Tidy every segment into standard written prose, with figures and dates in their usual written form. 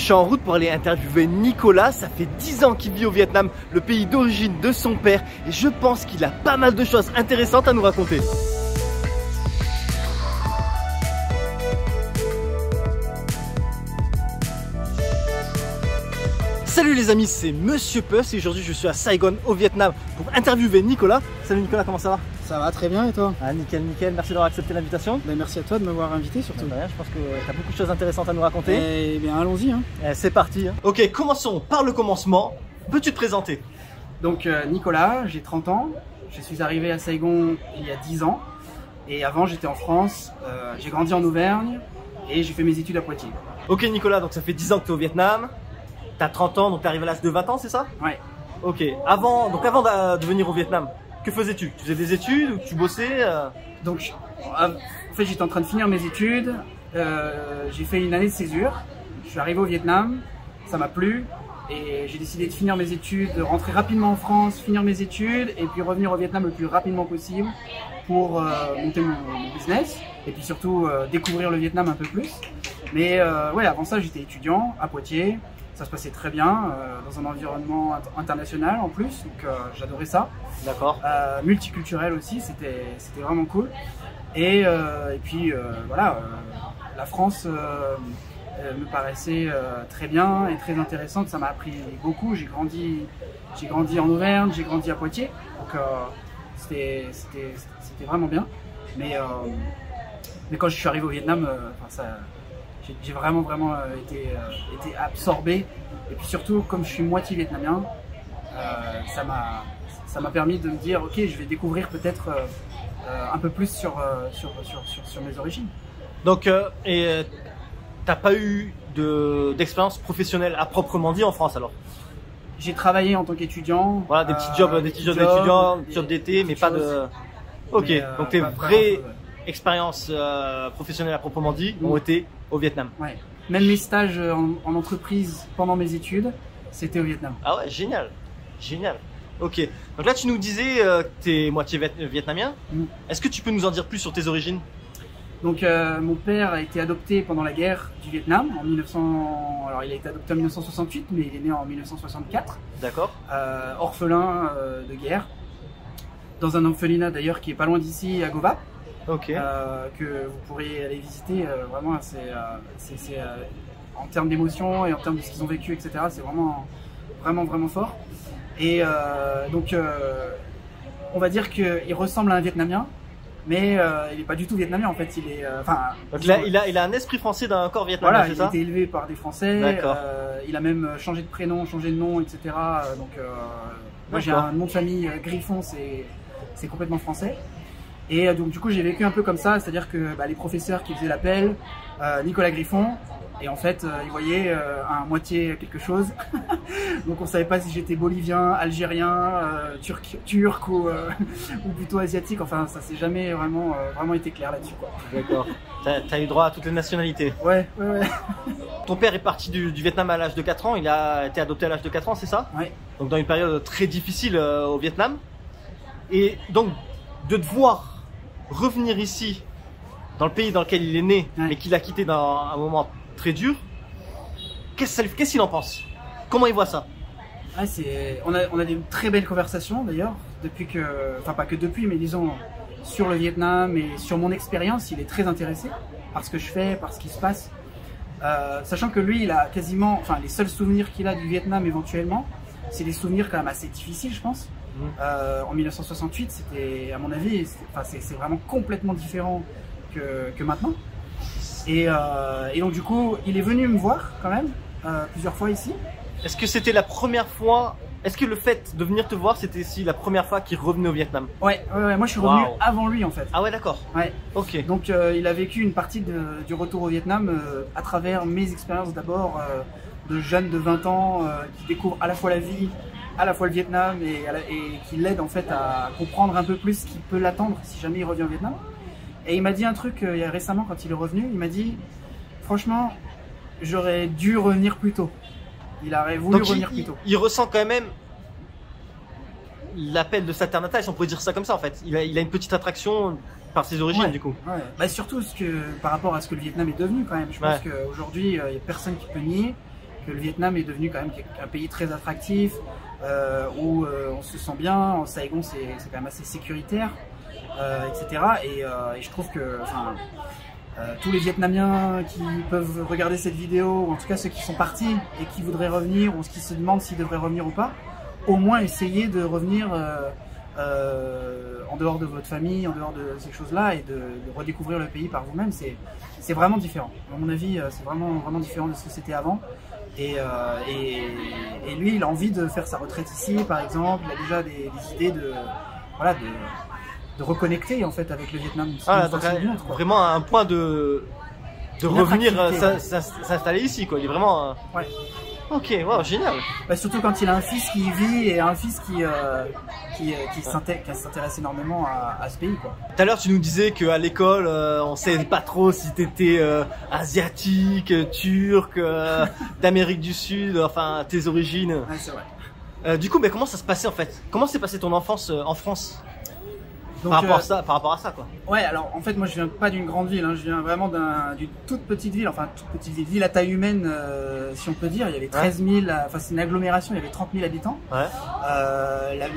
suis en route pour aller interviewer Nicolas. Ça fait 10 ans qu'il vit au Vietnam, le pays d'origine de son père. Et je pense qu'il a pas mal de choses intéressantes à nous raconter. Salut les amis, c'est Monsieur Puss et aujourd'hui je suis à Saigon au Vietnam pour interviewer Nicolas. Salut Nicolas, comment ça va? Ça va très bien et toi? Ah nickel, nickel, merci d'avoir accepté l'invitation. Ben, merci à toi de m'avoir invité surtout. Rien, je pense que tu as beaucoup de choses intéressantes à nous raconter. Eh bien allons-y hein. C'est parti. Ok, commençons par le commencement. Peux-tu te présenter? Donc Nicolas, j'ai 30 ans, je suis arrivé à Saigon il y a 10 ans et avant j'étais en France, j'ai grandi en Auvergne et j'ai fait mes études à Poitiers. Ok Nicolas, donc ça fait 10 ans que tu es au Vietnam. T'as 30 ans, donc t'es arrivé à l'âge de 20 ans, c'est ça? Ouais. Ok. Avant de venir au Vietnam, que faisais-tu? Tu faisais des études ou tu bossais? Donc, en fait, j'étais en train de finir mes études. J'ai fait une année de césure. Je suis arrivé au Vietnam, ça m'a plu et j'ai décidé de finir mes études, de rentrer rapidement en France, finir mes études et puis revenir au Vietnam le plus rapidement possible pour monter mon business et puis surtout découvrir le Vietnam un peu plus. Mais ouais, avant ça, j'étais étudiant à Poitiers. Ça se passait très bien, dans un environnement international en plus, donc j'adorais ça. D'accord. Multiculturel aussi, c'était vraiment cool. Et puis voilà, la France me paraissait très bien et très intéressante, ça m'a appris beaucoup. J'ai grandi en Auvergne, j'ai grandi à Poitiers, donc c'était vraiment bien. Mais quand je suis arrivé au Vietnam, j'ai vraiment été absorbé et puis surtout comme je suis moitié vietnamien, ça m'a permis de me dire ok, je vais découvrir peut-être un peu plus sur mes origines. Donc t'as pas eu d'expérience professionnelle à proprement dit en France alors? J'ai travaillé en tant qu'étudiant. Voilà, des petits jobs d'étudiant, des jobs d'été, mais pas de... Ok, donc tes vraies expériences professionnelles à proprement dit ont été au Vietnam. Ouais. Même mes stages en entreprise pendant mes études, c'était au Vietnam. Ah ouais, génial, génial. Ok, donc là tu nous disais que tu es moitié vietnamien. Est-ce que tu peux nous en dire plus sur tes origines? Donc mon père a été adopté pendant la guerre du Vietnam en 1900. Alors il a été adopté en 1968, mais il est né en 1964. D'accord. Orphelin de guerre, dans un orphelinat d'ailleurs qui est pas loin d'ici, à Go Va. Ok. Que vous pourriez aller visiter. Vraiment, c'est en termes d'émotion et en termes de ce qu'ils ont vécu, etc. C'est vraiment fort. Et donc, on va dire qu'il ressemble à un Vietnamien, mais il n'est pas du tout vietnamien en fait. Il est, donc là, il a un esprit français d'un corps vietnamien, voilà, c'est ça? Il a été élevé par des Français. D'accord. Il a même changé de prénom, changé de nom, etc. Donc, moi j'ai un nom de famille Griffon, c'est complètement français. Et donc du coup j'ai vécu un peu comme ça, c'est-à-dire que les professeurs qui faisaient l'appel, Nicolas Griffon, et en fait ils voyaient un moitié quelque chose. Donc on savait pas si j'étais bolivien, algérien, turc ou plutôt asiatique, enfin ça s'est jamais vraiment été clair là-dessus quoi. D'accord, t'as eu droit à toutes les nationalités. Ouais. Ton père est parti du Vietnam à l'âge de 4 ans, il a été adopté à l'âge de 4 ans, c'est ça? Ouais. Donc dans une période très difficile au Vietnam. Et donc de devoir revenir ici, dans le pays dans lequel il est né, mais qu'il a quitté dans un moment très dur, qu'est-ce qu'il en pense? Comment il voit ça? On a des très belles conversations d'ailleurs, depuis que, enfin pas que depuis, mais disons sur le Vietnam et sur mon expérience, il est très intéressé par ce que je fais, par ce qui se passe. Sachant que lui, il a quasiment, enfin les seuls souvenirs qu'il a du Vietnam éventuellement, c'est des souvenirs quand même assez difficiles, je pense. En 1968, c'était, à mon avis, c'est vraiment complètement différent que maintenant. Et donc du coup, il est venu me voir quand même plusieurs fois ici. Est-ce que c'était la première fois? Est-ce que le fait de venir te voir, c'était aussi la première fois qu'il revenait au Vietnam? Ouais, moi je suis revenu avant lui en fait. Ah ouais, d'accord. Ouais. Ok. Donc il a vécu une partie du retour au Vietnam à travers mes expériences d'abord de jeune de 20 ans qui découvre à la fois la vie, à la fois le Vietnam et qui l'aide en fait à comprendre un peu plus ce qui peut l'attendre si jamais il revient au Vietnam. Et il m'a dit un truc récemment quand il est revenu, il m'a dit franchement j'aurais dû revenir plus tôt. Il aurait voulu revenir plus tôt. Il ressent quand même l'appel de sa terre natale, si on pourrait dire ça comme ça en fait. Il a une petite attraction par ses origines du coup. Ouais. Surtout par rapport à ce que le Vietnam est devenu quand même. Je pense qu'aujourd'hui il n'y a personne qui peut nier que le Vietnam est devenu quand même un pays très attractif, où on se sent bien. En Saigon, c'est quand même assez sécuritaire, etc. Et je trouve que tous les Vietnamiens qui peuvent regarder cette vidéo, ou en tout cas ceux qui sont partis et qui voudraient revenir, ou qui se demandent s'ils devraient revenir ou pas, au moins essayer de revenir en dehors de votre famille, en dehors de ces choses-là, et de redécouvrir le pays par vous-même. C'est vraiment différent. À mon avis, c'est vraiment différent de ce que c'était avant. Et lui, il a envie de faire sa retraite ici, par exemple. Il a déjà des idées de reconnecter en fait avec le Vietnam. Donc, vraiment un point de revenir s'installer ici, quoi. Il est vraiment. Ouais. Ok, wow, génial. Bah, surtout quand il a un fils qui y vit et un fils qui s'intéresse énormément à ce pays, quoi. Tout à l'heure, tu nous disais qu'à l'école, on savait pas trop si t'étais asiatique, turc, d'Amérique du Sud, enfin tes origines. Ouais, c'est vrai. Du coup, mais comment ça se passait en fait? Comment s'est passée ton enfance en France? Donc, par rapport à ça, quoi. Ouais, alors en fait, moi je viens pas d'une grande ville, hein, je viens vraiment d'une toute petite ville, enfin toute petite ville à taille humaine, si on peut dire. Il y avait 13 000, enfin c'est une agglomération, il y avait 30 000 habitants. Ouais.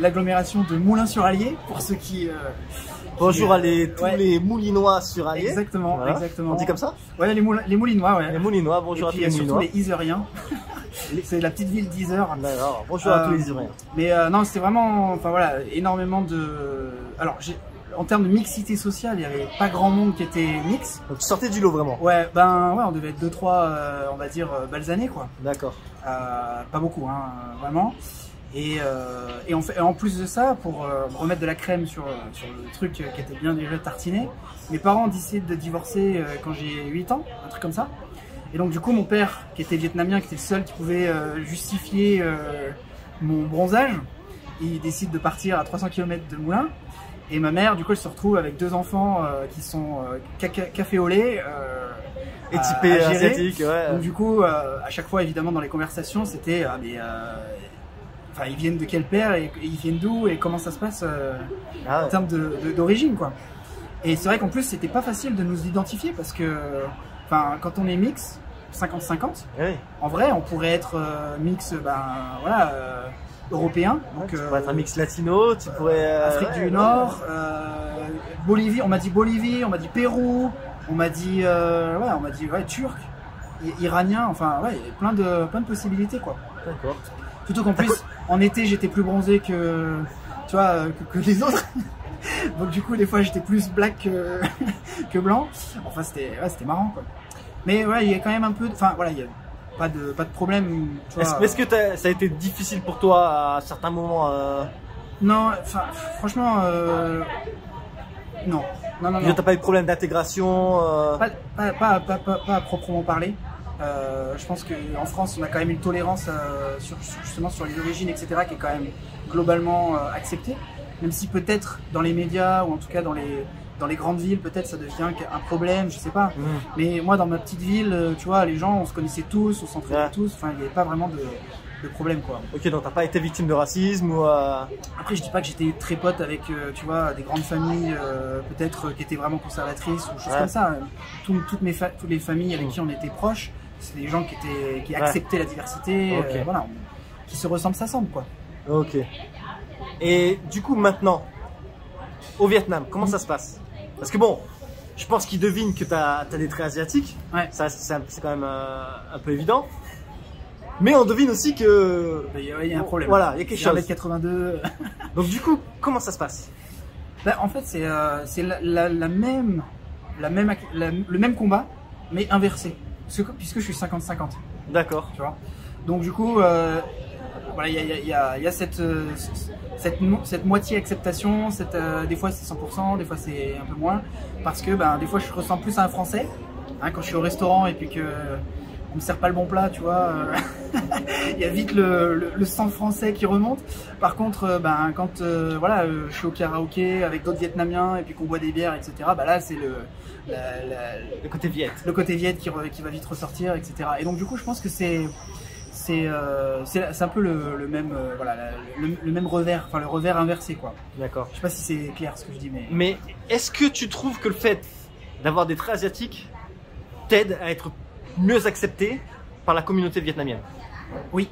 L'agglomération de Moulins-sur-Allier, pour ceux qui. Bonjour à tous les Moulinois sur Allier. Exactement, voilà. Exactement. On dit comme ça? Ouais, les Moulinois, ouais. Les Moulinois, bonjour à tous les Moulinois. Et surtout les Iseriens. C'est la petite ville d'Isère. D'accord, bonjour à tous les Iseriens. Mais non, c'était vraiment, enfin voilà, énormément de. Alors, en termes de mixité sociale, il n'y avait pas grand monde qui était mix. Donc tu sortais du lot vraiment? Ouais, on devait être 2-3, on va dire, balsanés, quoi. D'accord. Pas beaucoup, hein, vraiment. Et en plus de ça, pour remettre de la crème sur le truc qui était bien déjà tartiné, mes parents ont décidé de divorcer quand j'ai 8 ans, un truc comme ça. Et donc du coup, mon père, qui était vietnamien, qui était le seul qui pouvait justifier mon bronzage, il décide de partir à 300 km de Moulins. Et ma mère, du coup, elle se retrouve avec 2 enfants qui sont café au lait, et typés asiatiques, ouais. Donc du coup, à chaque fois, évidemment, dans les conversations, c'était enfin, ils viennent de quel père et ils viennent d'où et comment ça se passe en termes d'origine, quoi. Et c'est vrai qu'en plus, c'était pas facile de nous identifier parce que, enfin, quand on est mix, 50-50, oui. En vrai, on pourrait être mix, européen. Donc, tu pourrais être un mix latino, tu pourrais. Afrique du Nord, Bolivie, on m'a dit Bolivie, on m'a dit Pérou, on m'a dit, turc, iranien, enfin, ouais, plein de possibilités, quoi. D'accord. Surtout qu'en plus, en été, j'étais plus bronzé que les autres. Donc du coup, des fois, j'étais plus black que blanc. Enfin, c'était marrant, quoi. Mais ouais, il y a quand même un peu, enfin voilà, il y a pas de problème. Est-ce que ça a été difficile pour toi à certains moments? Non, enfin, franchement, non. T'as pas eu de problème d'intégration? Pas à proprement parler. Je pense qu'en France, on a quand même une tolérance justement sur les origines, etc., qui est quand même globalement acceptée. Même si peut-être dans les médias, ou en tout cas dans les grandes villes, peut-être ça devient un problème, je sais pas. Mais moi, dans ma petite ville, tu vois, les gens, on se connaissait tous, on s'entraidait tous, enfin, il n'y avait pas vraiment de problème, quoi. Ok, donc t'as pas été victime de racisme ou Après, je dis pas que j'étais très pote avec, tu vois, des grandes familles, peut-être qui étaient vraiment conservatrices ou choses comme ça. Toutes les familles avec qui on était proches, c'est des gens qui acceptaient la diversité, voilà, qui se ressemblent, s'assemblent, quoi. Ok. Et du coup, maintenant, au Vietnam, comment ça se passe? Parce que bon, je pense qu'ils devinent que t'as des traits asiatiques. Ouais. Ça, c'est quand même un peu évident. Mais on devine aussi que... Il y a un problème. Voilà, il y a quelque chose. 1m82. Donc du coup, comment ça se passe? Ben, en fait, c'est le même combat, mais inversé. Puisque je suis 50-50. D'accord. Tu vois. Donc du coup, voilà, il y a cette moitié acceptation, des fois c'est 100%, des fois c'est un peu moins, parce que des fois je ressemble plus à un Français, hein, quand je suis au restaurant et puis que on me sert pas le bon plat, tu vois, il y a vite le sang français qui remonte. Par contre, quand voilà, je suis au karaoké avec d'autres Vietnamiens et puis qu'on boit des bières, etc., là c'est le côté Viet. Le côté Viet qui va vite ressortir, etc. Et donc du coup, je pense que c'est un peu le même, voilà, le même revers, enfin le revers inversé, quoi. D'accord. Je sais pas si c'est clair ce que je dis, mais. Mais est-ce que tu trouves que le fait d'avoir des traits asiatiques t'aide à être mieux accepté par la communauté vietnamienne. Oui,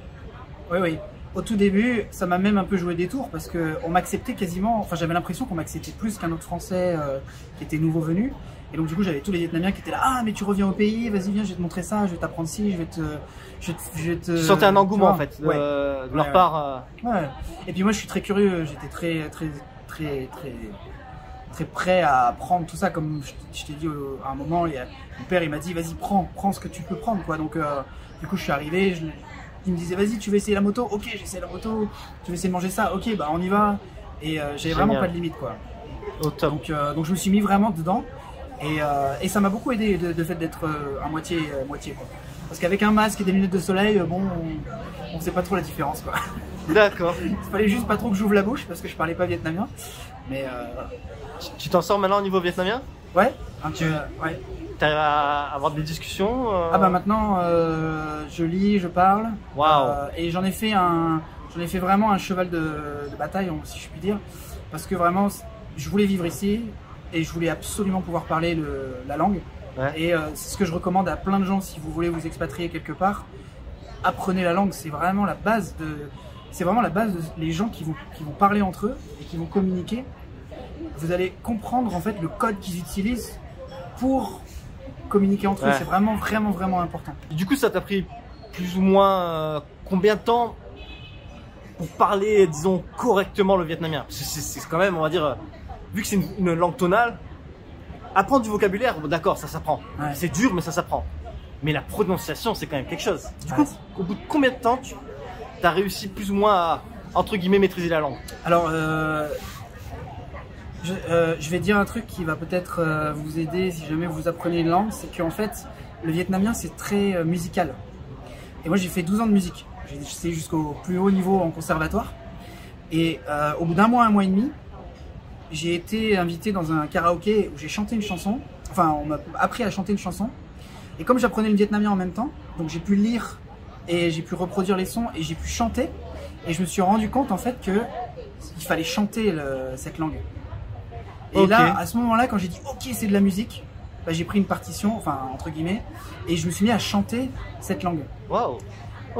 oui, oui. Au tout début, ça m'a même un peu joué des tours parce qu'on m'acceptait quasiment, enfin j'avais l'impression qu'on m'acceptait plus qu'un autre Français qui était nouveau venu. Et donc du coup j'avais tous les Vietnamiens qui étaient là, ah mais tu reviens au pays, vas-y viens, je vais te montrer ça, je vais t'apprendre ci, je vais te... Tu sentais un engouement en fait, ouais. de leur part. Ouais. Et puis moi je suis très curieux, j'étais très prêt à apprendre tout ça, comme je t'ai dit à un moment, mon père il m'a dit vas-y prends ce que tu peux prendre quoi. Donc du coup je suis arrivé, il me disait vas-y tu veux essayer la moto, ok j'essaie la moto, tu veux essayer de manger ça, ok bah on y va. Et j'avais vraiment pas de limite quoi. Au top. Donc je me suis mis vraiment dedans et ça m'a beaucoup aidé de fait d'être à moitié quoi. Parce qu'avec un masque et des lunettes de soleil, bon on sait pas trop la différence quoi. D'accord. Il fallait juste pas trop que j'ouvre la bouche parce que je parlais pas vietnamien. Mais tu t'en sors maintenant au niveau vietnamien? Ouais, un peu, ouais. T'arrives à avoir des discussions Ah bah maintenant je lis, je parle. Waouh. Et j'en ai fait vraiment un cheval de bataille si je puis dire, parce que vraiment je voulais vivre ici et je voulais absolument pouvoir parler la langue. Ouais. Et c'est ce que je recommande à plein de gens si vous voulez vous expatrier quelque part. Apprenez la langue, c'est vraiment la base les gens qui vont parler entre eux et qui vont communiquer. Vous allez comprendre en fait le code qu'ils utilisent pour communiquer entre eux, c'est vraiment important. Du coup, ça t'a pris plus ou moins combien de temps pour parler, disons, correctement le vietnamien? C'est quand même, on va dire, vu que c'est une langue tonale, apprendre du vocabulaire, d'accord, ça s'apprend. Ouais. C'est dur, mais ça s'apprend. Mais la prononciation, c'est quand même quelque chose. Du coup, au bout de combien de temps tu as réussi plus ou moins à, entre guillemets, maîtriser la langue? Alors, je vais dire un truc qui va peut-être vous aider si jamais vous apprenez une langue, c'est qu'en fait, le vietnamien c'est très musical. Et moi j'ai fait 12 ans de musique, j'ai essayé jusqu'au plus haut niveau en conservatoire. Et au bout d'un mois et demi, j'ai été invité dans un karaoké où j'ai chanté une chanson, enfin on m'a appris à chanter une chanson. Et comme j'apprenais le vietnamien en même temps, donc j'ai pu lire et j'ai pu reproduire les sons et j'ai pu chanter. Et je me suis rendu compte en fait que il fallait chanter cette langue. Et là, à ce moment-là, quand j'ai dit ok, c'est de la musique, bah, j'ai pris une partition, enfin entre guillemets, et je me suis mis à chanter cette langue. Waouh.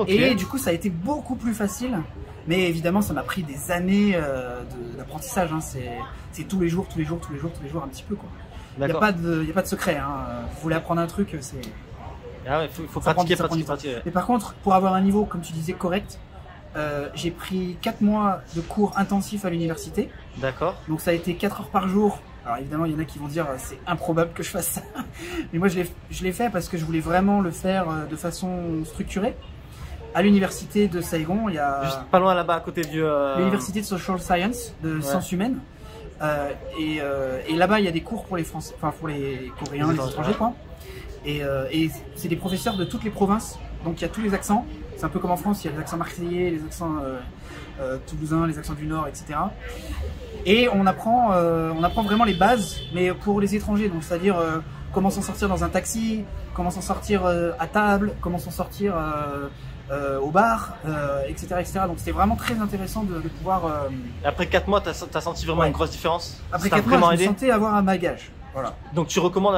Et du coup, ça a été beaucoup plus facile, mais évidemment, ça m'a pris des années d'apprentissage. Hein. C'est tous les jours, un petit peu quoi. Il n'y a pas de secret. Hein. Vous voulez apprendre un truc, c'est. Ah ouais, faut pratiquer. Mais par contre, pour avoir un niveau, comme tu disais, correct. J'ai pris 4 mois de cours intensifs à l'université. D'accord. Donc ça a été 4 heures par jour. Alors évidemment, il y en a qui vont dire c'est improbable que je fasse ça. Mais moi, je l'ai fait parce que je voulais vraiment le faire de façon structurée. À l'université de Saigon, il y a... Juste pas loin là-bas, à côté du... L'université de Social Science, de sciences humaines. Et là-bas, il y a des cours pour les Français, enfin pour les Coréens, les étrangers, quoi. Et c'est des professeurs de toutes les provinces. Donc il y a tous les accents. C'est un peu comme en France, il y a les accents marseillais, les accents toulousains, les accents du Nord, etc. Et on apprend vraiment les bases, mais pour les étrangers, donc c'est-à-dire comment s'en sortir dans un taxi, comment s'en sortir à table, comment s'en sortir au bar, etc., etc. Donc c'était vraiment très intéressant de pouvoir... Après 4 mois, t'as senti vraiment une grosse différence? Après 4 mois, je me sentais avoir un bagage. Voilà. Donc tu recommandes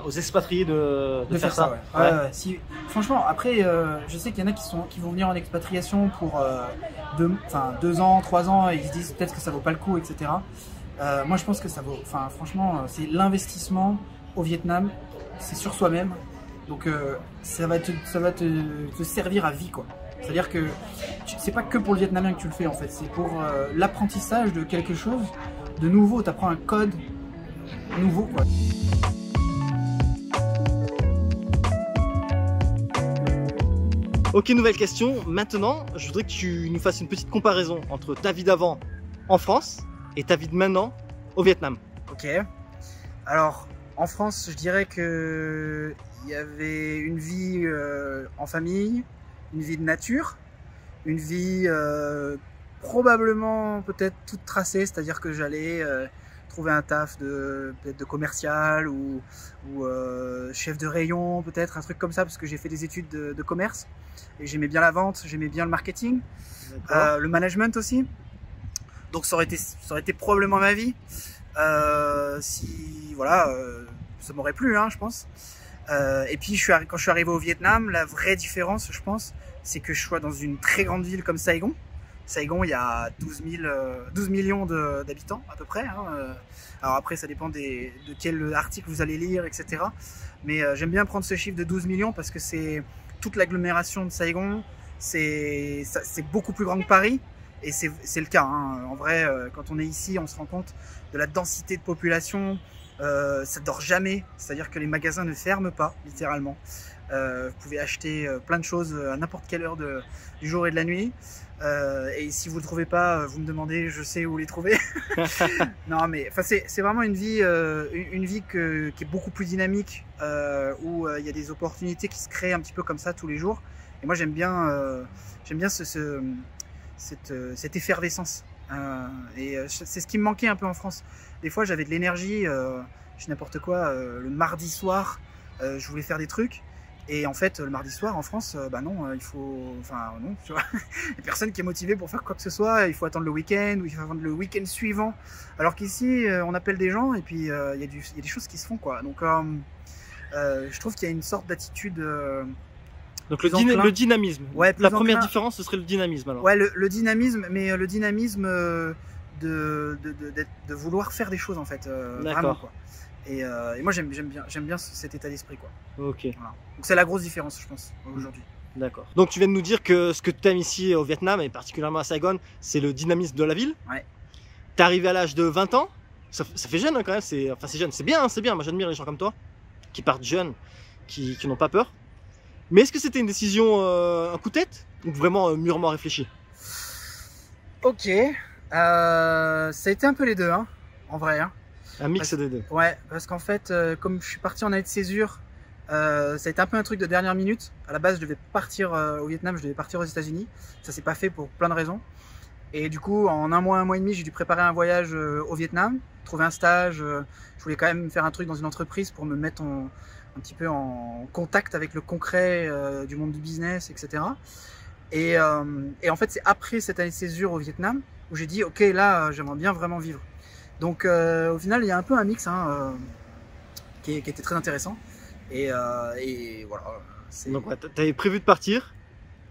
aux expatriés de faire ça? Ouais. Si, franchement, après, je sais qu'il y en a qui vont venir en expatriation pour 2 ans, 3 ans, et ils se disent peut-être que ça vaut pas le coup, etc. Moi, je pense que ça vaut. Enfin, franchement, c'est l'investissement au Vietnam, c'est sur soi-même. Donc, ça va te servir à vie, quoi. C'est-à-dire que c'est pas que pour le vietnamien que tu le fais, en fait. C'est pour l'apprentissage de quelque chose de nouveau. Tu apprends un code nouveau quoi. Ok, nouvelle question. Maintenant, je voudrais que tu nous fasses une petite comparaison entre ta vie d'avant en France et ta vie de maintenant au Vietnam. Ok. Alors, en France, je dirais que il y avait une vie en famille, une vie de nature, une vie probablement peut-être toute tracée, c'est-à-dire que j'allais trouver un taf peut-être de commercial ou chef de rayon, peut-être un truc comme ça, parce que j'ai fait des études de commerce et j'aimais bien la vente, j'aimais bien le marketing, le management aussi. Donc ça aurait été probablement ma vie si voilà, ça m'aurait plu, hein, je pense. Et puis quand je suis arrivé au Vietnam, la vraie différence, je pense, c'est que je sois dans une très grande ville comme Saigon. Saigon, il y a 12 millions d'habitants à peu près. Hein. Alors après, ça dépend de quel article vous allez lire, etc. Mais j'aime bien prendre ce chiffre de 12 millions parce que c'est toute l'agglomération de Saigon. C'est beaucoup plus grand que Paris. Et c'est le cas. Hein. En vrai, quand on est ici, on se rend compte de la densité de population. Ça dort jamais. C'est-à-dire que les magasins ne ferment pas, littéralement. Vous pouvez acheter plein de choses à n'importe quelle heure du jour et de la nuit. Et si vous ne le trouvez pas, vous me demandez, je sais où les trouver. Non, mais c'est vraiment une vie qui est beaucoup plus dynamique, où il y a des opportunités qui se créent un petit peu comme ça tous les jours. Et moi, j'aime bien cette effervescence. Et c'est ce qui me manquait un peu en France. Des fois, j'avais de l'énergie, je sais n'importe quoi, le mardi soir, je voulais faire des trucs. Et en fait, le mardi soir en France, bah non, il faut, enfin non, tu vois, il n'y a personne qui est motivé pour faire quoi que ce soit. Il faut attendre le week-end ou il faut attendre le week-end suivant. Alors qu'ici, on appelle des gens et puis il y a des choses qui se font, quoi. Donc, je trouve qu'il y a une sorte d'attitude. Donc le dynamisme. Ouais, la première différence, ce serait le dynamisme alors. Ouais, le dynamisme, mais le dynamisme de vouloir faire des choses en fait. Vraiment, quoi. Et moi j'aime bien cet état d'esprit, quoi. Ok. Voilà. Donc c'est la grosse différence, je pense, aujourd'hui. D'accord. Donc tu viens de nous dire que ce que tu aimes ici au Vietnam et particulièrement à Saigon, c'est le dynamisme de la ville. Ouais. T'es arrivé à l'âge de 20 ans. Ça fait jeune, hein, quand même. Enfin c'est jeune, c'est bien, c'est bien. Moi j'admire les gens comme toi qui partent jeunes, qui n'ont pas peur. Mais est-ce que c'était une décision un coup de tête ou vraiment mûrement réfléchi? Ok. Ça a été un peu les deux, hein, en vrai. Hein. Un mix des deux. Ouais, parce qu'en fait, comme je suis parti en année de césure, ça a été un peu un truc de dernière minute. À la base, je devais partir au Vietnam, je devais partir aux États-Unis. Ça s'est pas fait pour plein de raisons. Et du coup, en un mois et demi, j'ai dû préparer un voyage au Vietnam, trouver un stage. Je voulais quand même faire un truc dans une entreprise pour me mettre un petit peu en contact avec le concret du monde du business, etc. Et en fait, c'est après cette année de césure au Vietnam où j'ai dit, ok, là, j'aimerais bien vraiment vivre. Donc au final, il y a un peu un mix, hein, qui était très intéressant. Et voilà. Donc ouais, tu avais prévu de partir,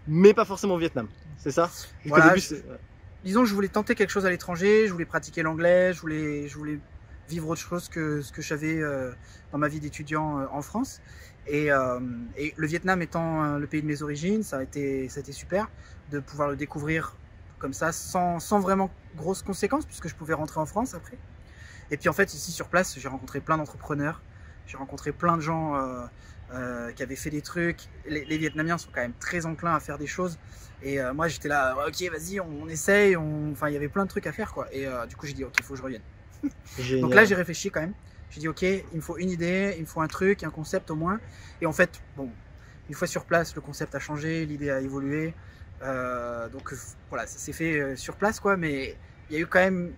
mais pas forcément au Vietnam, c'est ça? Voilà, disons que je voulais tenter quelque chose à l'étranger, je voulais pratiquer l'anglais, je voulais vivre autre chose que ce que j'avais dans ma vie d'étudiant en France. Et le Vietnam étant le pays de mes origines, ça a été super de pouvoir le découvrir comme ça, sans vraiment grosses conséquences, puisque je pouvais rentrer en France après. Et puis en fait, ici sur place, j'ai rencontré plein d'entrepreneurs, j'ai rencontré plein de gens qui avaient fait des trucs. Les Vietnamiens sont quand même très enclins à faire des choses. Et moi, j'étais là, ok, vas-y, on essaye. Enfin, il y avait plein de trucs à faire, quoi. Et du coup, j'ai dit, ok, il faut que je revienne. Donc là, j'ai réfléchi quand même. J'ai dit, ok, il me faut une idée, il me faut un truc, un concept au moins. Et en fait, bon, une fois sur place, le concept a changé, l'idée a évolué. Donc voilà, ça s'est fait sur place, quoi. Mais il y a eu quand même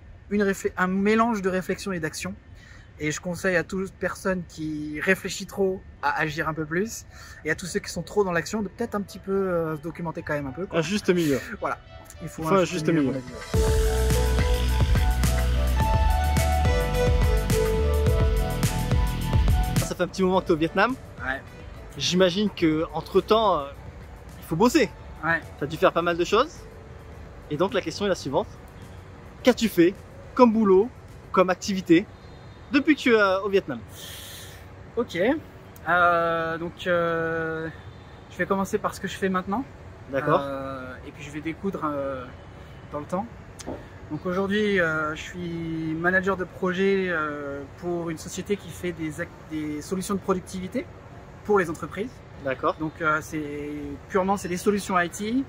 un mélange de réflexion et d'action. Et je conseille à toute personne qui réfléchit trop à agir un peu plus. Et à tous ceux qui sont trop dans l'action de peut-être un petit peu se documenter quand même un peu, quoi. Un juste milieu. Voilà. Il faut un juste milieu. Ça fait un petit moment que tu es au Vietnam. Ouais. J'imagine que entre temps, il faut bosser. Ouais. Tu as dû faire pas mal de choses. Et donc la question est la suivante. Qu'as-tu fait comme boulot, comme activité depuis que tu es au Vietnam? Ok. Donc je vais commencer par ce que je fais maintenant. D'accord. Et puis je vais découdre dans le temps. Donc aujourd'hui, je suis manager de projet pour une société qui fait des solutions de productivité pour les entreprises. D'accord. Donc c'est des solutions IT.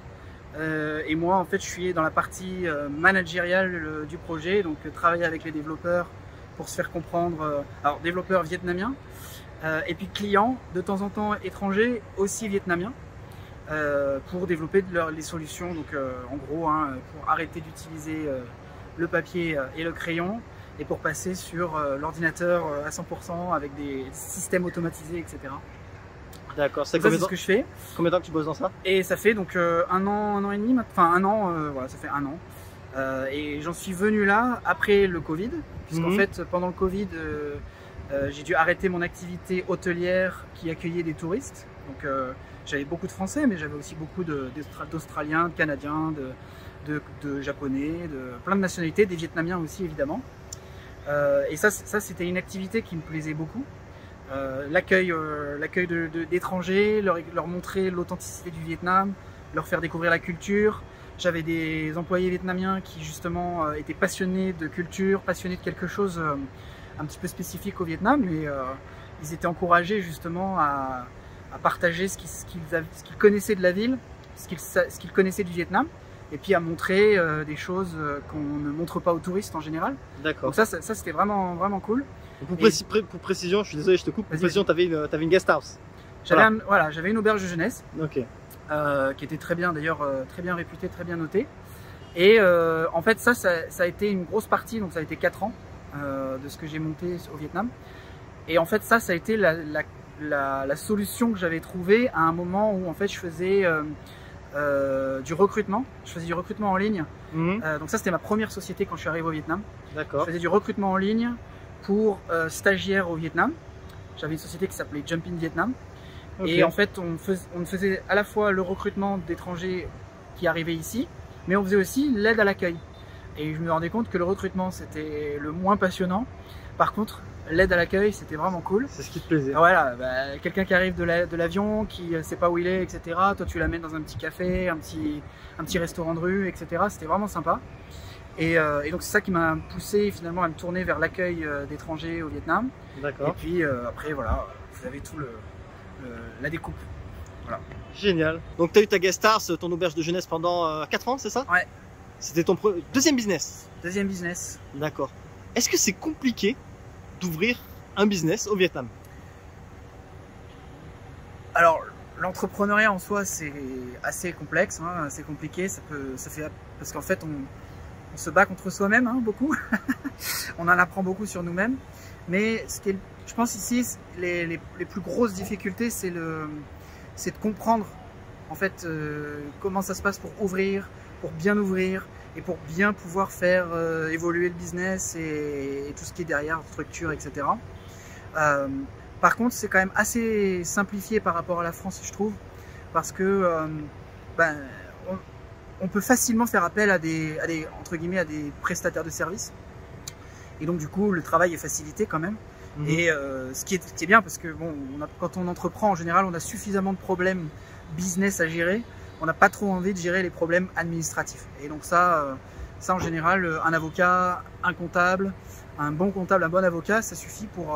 Et moi, en fait, je suis dans la partie managériale du projet, donc travailler avec les développeurs pour se faire comprendre. Alors développeurs vietnamiens et puis clients de temps en temps étrangers aussi vietnamiens. Pour développer les solutions, donc en gros, hein, pour arrêter d'utiliser le papier et le crayon et pour passer sur l'ordinateur à 100% avec des systèmes automatisés, etc. D'accord, c'est ce que je fais. Combien de temps que tu bosses dans ça? Et ça fait donc un an et demi, enfin un an, voilà, ça fait un an. Et j'en suis venu là après le Covid, puisqu'en fait pendant le Covid, J'ai dû arrêter mon activité hôtelière qui accueillait des touristes. Donc j'avais beaucoup de Français, mais j'avais aussi beaucoup d'Australiens, de Canadiens, de Japonais, de plein de nationalités, des Vietnamiens aussi évidemment. Et ça c'était une activité qui me plaisait beaucoup. L'accueil d'étrangers, leur montrer l'authenticité du Vietnam, leur faire découvrir la culture. J'avais des employés vietnamiens qui justement étaient passionnés de culture, passionnés de quelque chose un petit peu spécifique au Vietnam, et ils étaient encouragés justement à partager ce qu'ils connaissaient de la ville, ce qu'ils connaissaient du Vietnam, et puis à montrer des choses qu'on ne montre pas aux touristes en général. D'accord. Donc ça c'était vraiment cool. Pour précision, je suis désolé, je te coupe. Pour précision, tu avais une guest house. J'avais une auberge de jeunesse. Ok. Qui était très bien d'ailleurs, très bien réputée, très bien notée. Et en fait ça a été une grosse partie, donc ça a été 4 ans de ce que j'ai monté au Vietnam. Et en fait ça a été la solution que j'avais trouvée à un moment où en fait je faisais du recrutement. Je faisais du recrutement en ligne. Donc ça c'était ma première société quand je suis arrivé au Vietnam. D'accord. Je faisais du recrutement en ligne pour stagiaires au Vietnam. J'avais une société qui s'appelait Jump in Vietnam. Okay. Et en fait, on faisait à la fois le recrutement d'étrangers qui arrivaient ici, mais on faisait aussi l'aide à l'accueil. Et je me rendais compte que le recrutement, c'était le moins passionnant. Par contre, l'aide à l'accueil, c'était vraiment cool. C'est ce qui te plaisait. Voilà, quelqu'un qui arrive de l'avion, qui ne sait pas où il est, etc. Toi, tu l'amènes dans un petit café, un petit restaurant de rue, etc. C'était vraiment sympa. Et donc, c'est ça qui m'a poussé finalement à me tourner vers l'accueil d'étrangers au Vietnam. D'accord. Et puis après, voilà, vous avez tout la découpe. Voilà. Génial. Donc tu as eu ta guest house, ton auberge de jeunesse pendant 4 ans, c'est ça? Ouais. C'était ton deuxième business? Deuxième business. D'accord. Est-ce que c'est compliqué d'ouvrir un business au Vietnam? Alors l'entrepreneuriat en soi c'est assez complexe, hein, assez compliqué, parce qu'en fait on se bat contre soi-même beaucoup. On en apprend beaucoup sur nous-mêmes. Mais je pense ici, les plus grosses difficultés, c'est de comprendre en fait comment ça se passe pour ouvrir, pour bien ouvrir et pour bien pouvoir faire évoluer le business et tout ce qui est derrière, structure, etc. Par contre, c'est quand même assez simplifié par rapport à la France, je trouve, parce que on peut facilement faire appel à des prestataires de services. Et donc du coup, le travail est facilité quand même. Et ce qui est bien, parce que bon, quand on entreprend, en général, on a suffisamment de problèmes business à gérer. On n'a pas trop envie de gérer les problèmes administratifs. Et donc ça en général, un avocat, un comptable, un bon comptable, un bon avocat, ça suffit pour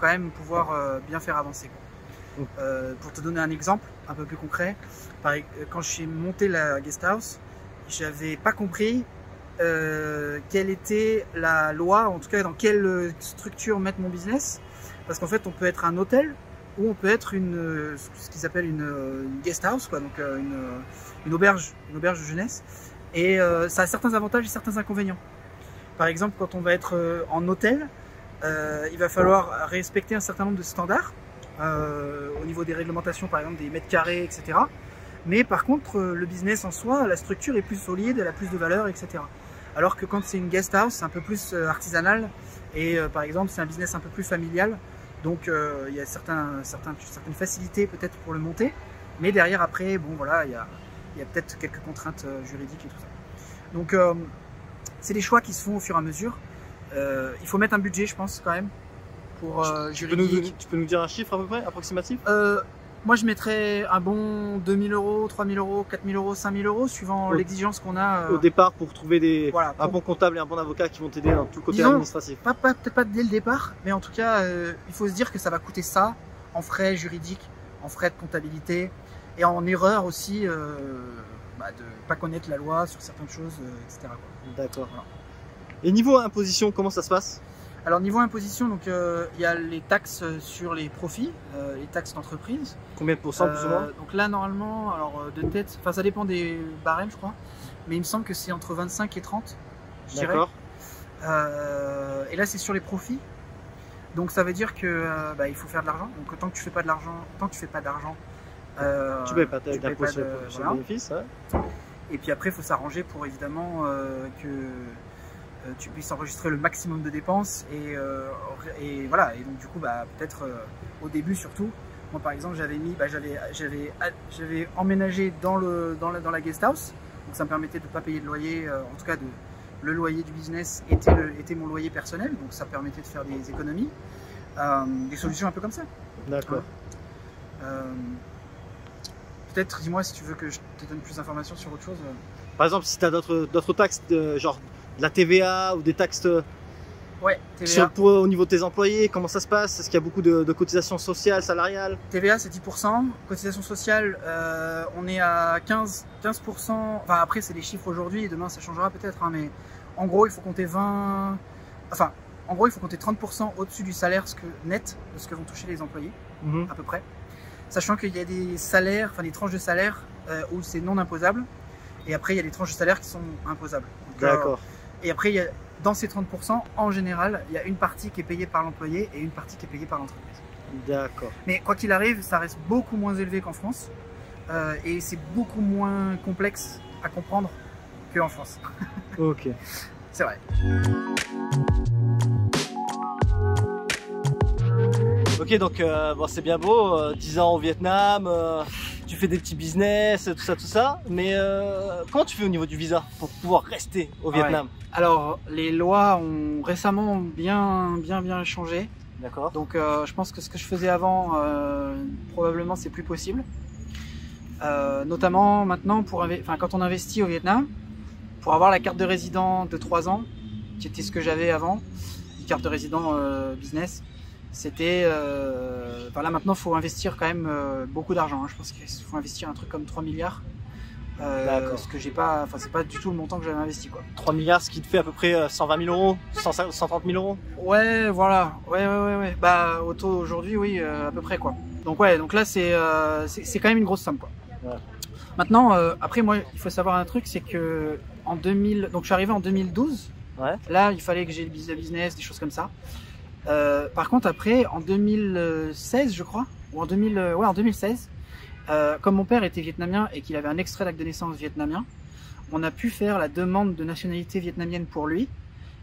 quand même pouvoir bien faire avancer, quoi. Pour te donner un exemple un peu plus concret, quand j'ai monté la guest house, j'avais pas compris quelle était la loi, en tout cas dans quelle structure mettre mon business, parce qu'en fait on peut être un hôtel ou on peut être ce qu'ils appellent une guest house, quoi, donc une auberge de jeunesse, et ça a certains avantages et certains inconvénients. Par exemple, quand on va être en hôtel, il va falloir respecter un certain nombre de standards au niveau des réglementations, par exemple des mètres carrés, etc. Mais par contre, le business en soi, la structure est plus solide, elle a plus de valeur, etc. Alors que quand c'est une guest house, c'est un peu plus artisanal et par exemple, c'est un business un peu plus familial. Donc il y a certaines facilités peut-être pour le monter, mais derrière après, bon voilà, il y a peut-être quelques contraintes juridiques et tout ça. Donc c'est des choix qui se font au fur et à mesure. Il faut mettre un budget, je pense, quand même, pour juridique. Tu peux nous dire un chiffre à peu près, approximatif? Moi, je mettrais un bon 2000 €, 3000 €, 4000 €, 5000 € suivant l'exigence qu'on a. Au départ, pour trouver un bon comptable et un bon avocat qui vont t'aider dans tout le côté administratif. Peut-être pas dès le départ, mais en tout cas, il faut se dire que ça va coûter ça en frais juridiques, en frais de comptabilité et en erreur aussi de pas connaître la loi sur certaines choses, etc. D'accord. Voilà. Et niveau imposition, comment ça se passe? Alors niveau imposition, donc il y a les taxes sur les profits, les taxes d'entreprise. Combien de pourcents plus ou moins? Donc là normalement, alors de tête, enfin ça dépend des barèmes je crois, mais il me semble que c'est entre 25 et 30, je dirais. D'accord. Et là c'est sur les profits, donc ça veut dire que il faut faire de l'argent. Donc tant que tu fais pas de l'argent, tu payes pas d'impôt sur le bénéfice. Ouais. Et puis après il faut s'arranger pour évidemment que tu puisses enregistrer le maximum de dépenses et voilà. Et donc du coup, bah, peut-être au début surtout, moi par exemple j'avais emménagé dans la guest house, donc ça me permettait de ne pas payer de loyer, en tout cas le loyer du business était mon loyer personnel, donc ça permettait de faire des économies, des solutions un peu comme ça. D'accord. Peut-être, dis-moi si tu veux que je te donne plus d'informations sur autre chose. Par exemple, si tu as d'autres taxes, genre de la TVA ou des taxes Ouais, TVA. Au niveau de tes employés, comment ça se passe? Est-ce qu'il y a beaucoup de cotisations sociales, salariales? TVA c'est 10%, cotisation sociale on est à 15%, enfin après c'est les chiffres aujourd'hui, demain ça changera peut-être, hein, mais en gros il faut compter 30% au-dessus du salaire net de ce que vont toucher les employés, à peu près. Sachant qu'il y a des salaires, enfin des tranches de salaire où c'est non imposable, et après il y a des tranches de salaire qui sont imposables. D'accord. Et après, dans ces 30%, en général, il y a une partie qui est payée par l'employé et une partie qui est payée par l'entreprise. D'accord. Mais quoi qu'il arrive, ça reste beaucoup moins élevé qu'en France et c'est beaucoup moins complexe à comprendre qu'en France. Ok. C'est vrai. Ok, donc bon, c'est bien beau, 10 ans au Vietnam, tu fais des petits business, tout ça, mais comment tu fais au niveau du visa pour pouvoir rester au Vietnam? Alors, les lois ont récemment bien changé. D'accord. Donc, je pense que ce que je faisais avant, probablement, c'est plus possible. Notamment maintenant, quand on investit au Vietnam, pour avoir la carte de résident de 3 ans, qui était ce que j'avais avant, une carte de résident business, c'était là maintenant il faut investir quand même beaucoup d'argent, hein. Je pense qu'il faut investir un truc comme 3 milliards, ce que j'ai pas, enfin c'est pas du tout le montant que j'avais investi, quoi. 3 milliards, ce qui te fait à peu près 120 000 euros, 130 000 euros. Ouais, voilà, ouais. Bah au taux aujourd'hui, oui, à peu près, quoi. Donc ouais, donc là c'est quand même une grosse somme, quoi. Ouais. Maintenant, après moi il faut savoir un truc, c'est que en 2000, donc je suis arrivé en 2012. Ouais. Là il fallait que j'ai le business, des choses comme ça. Par contre après en 2016 je crois, ou en 2016, comme mon père était vietnamien et qu'il avait un extrait d'acte de naissance vietnamien, on a pu faire la demande de nationalité vietnamienne pour lui,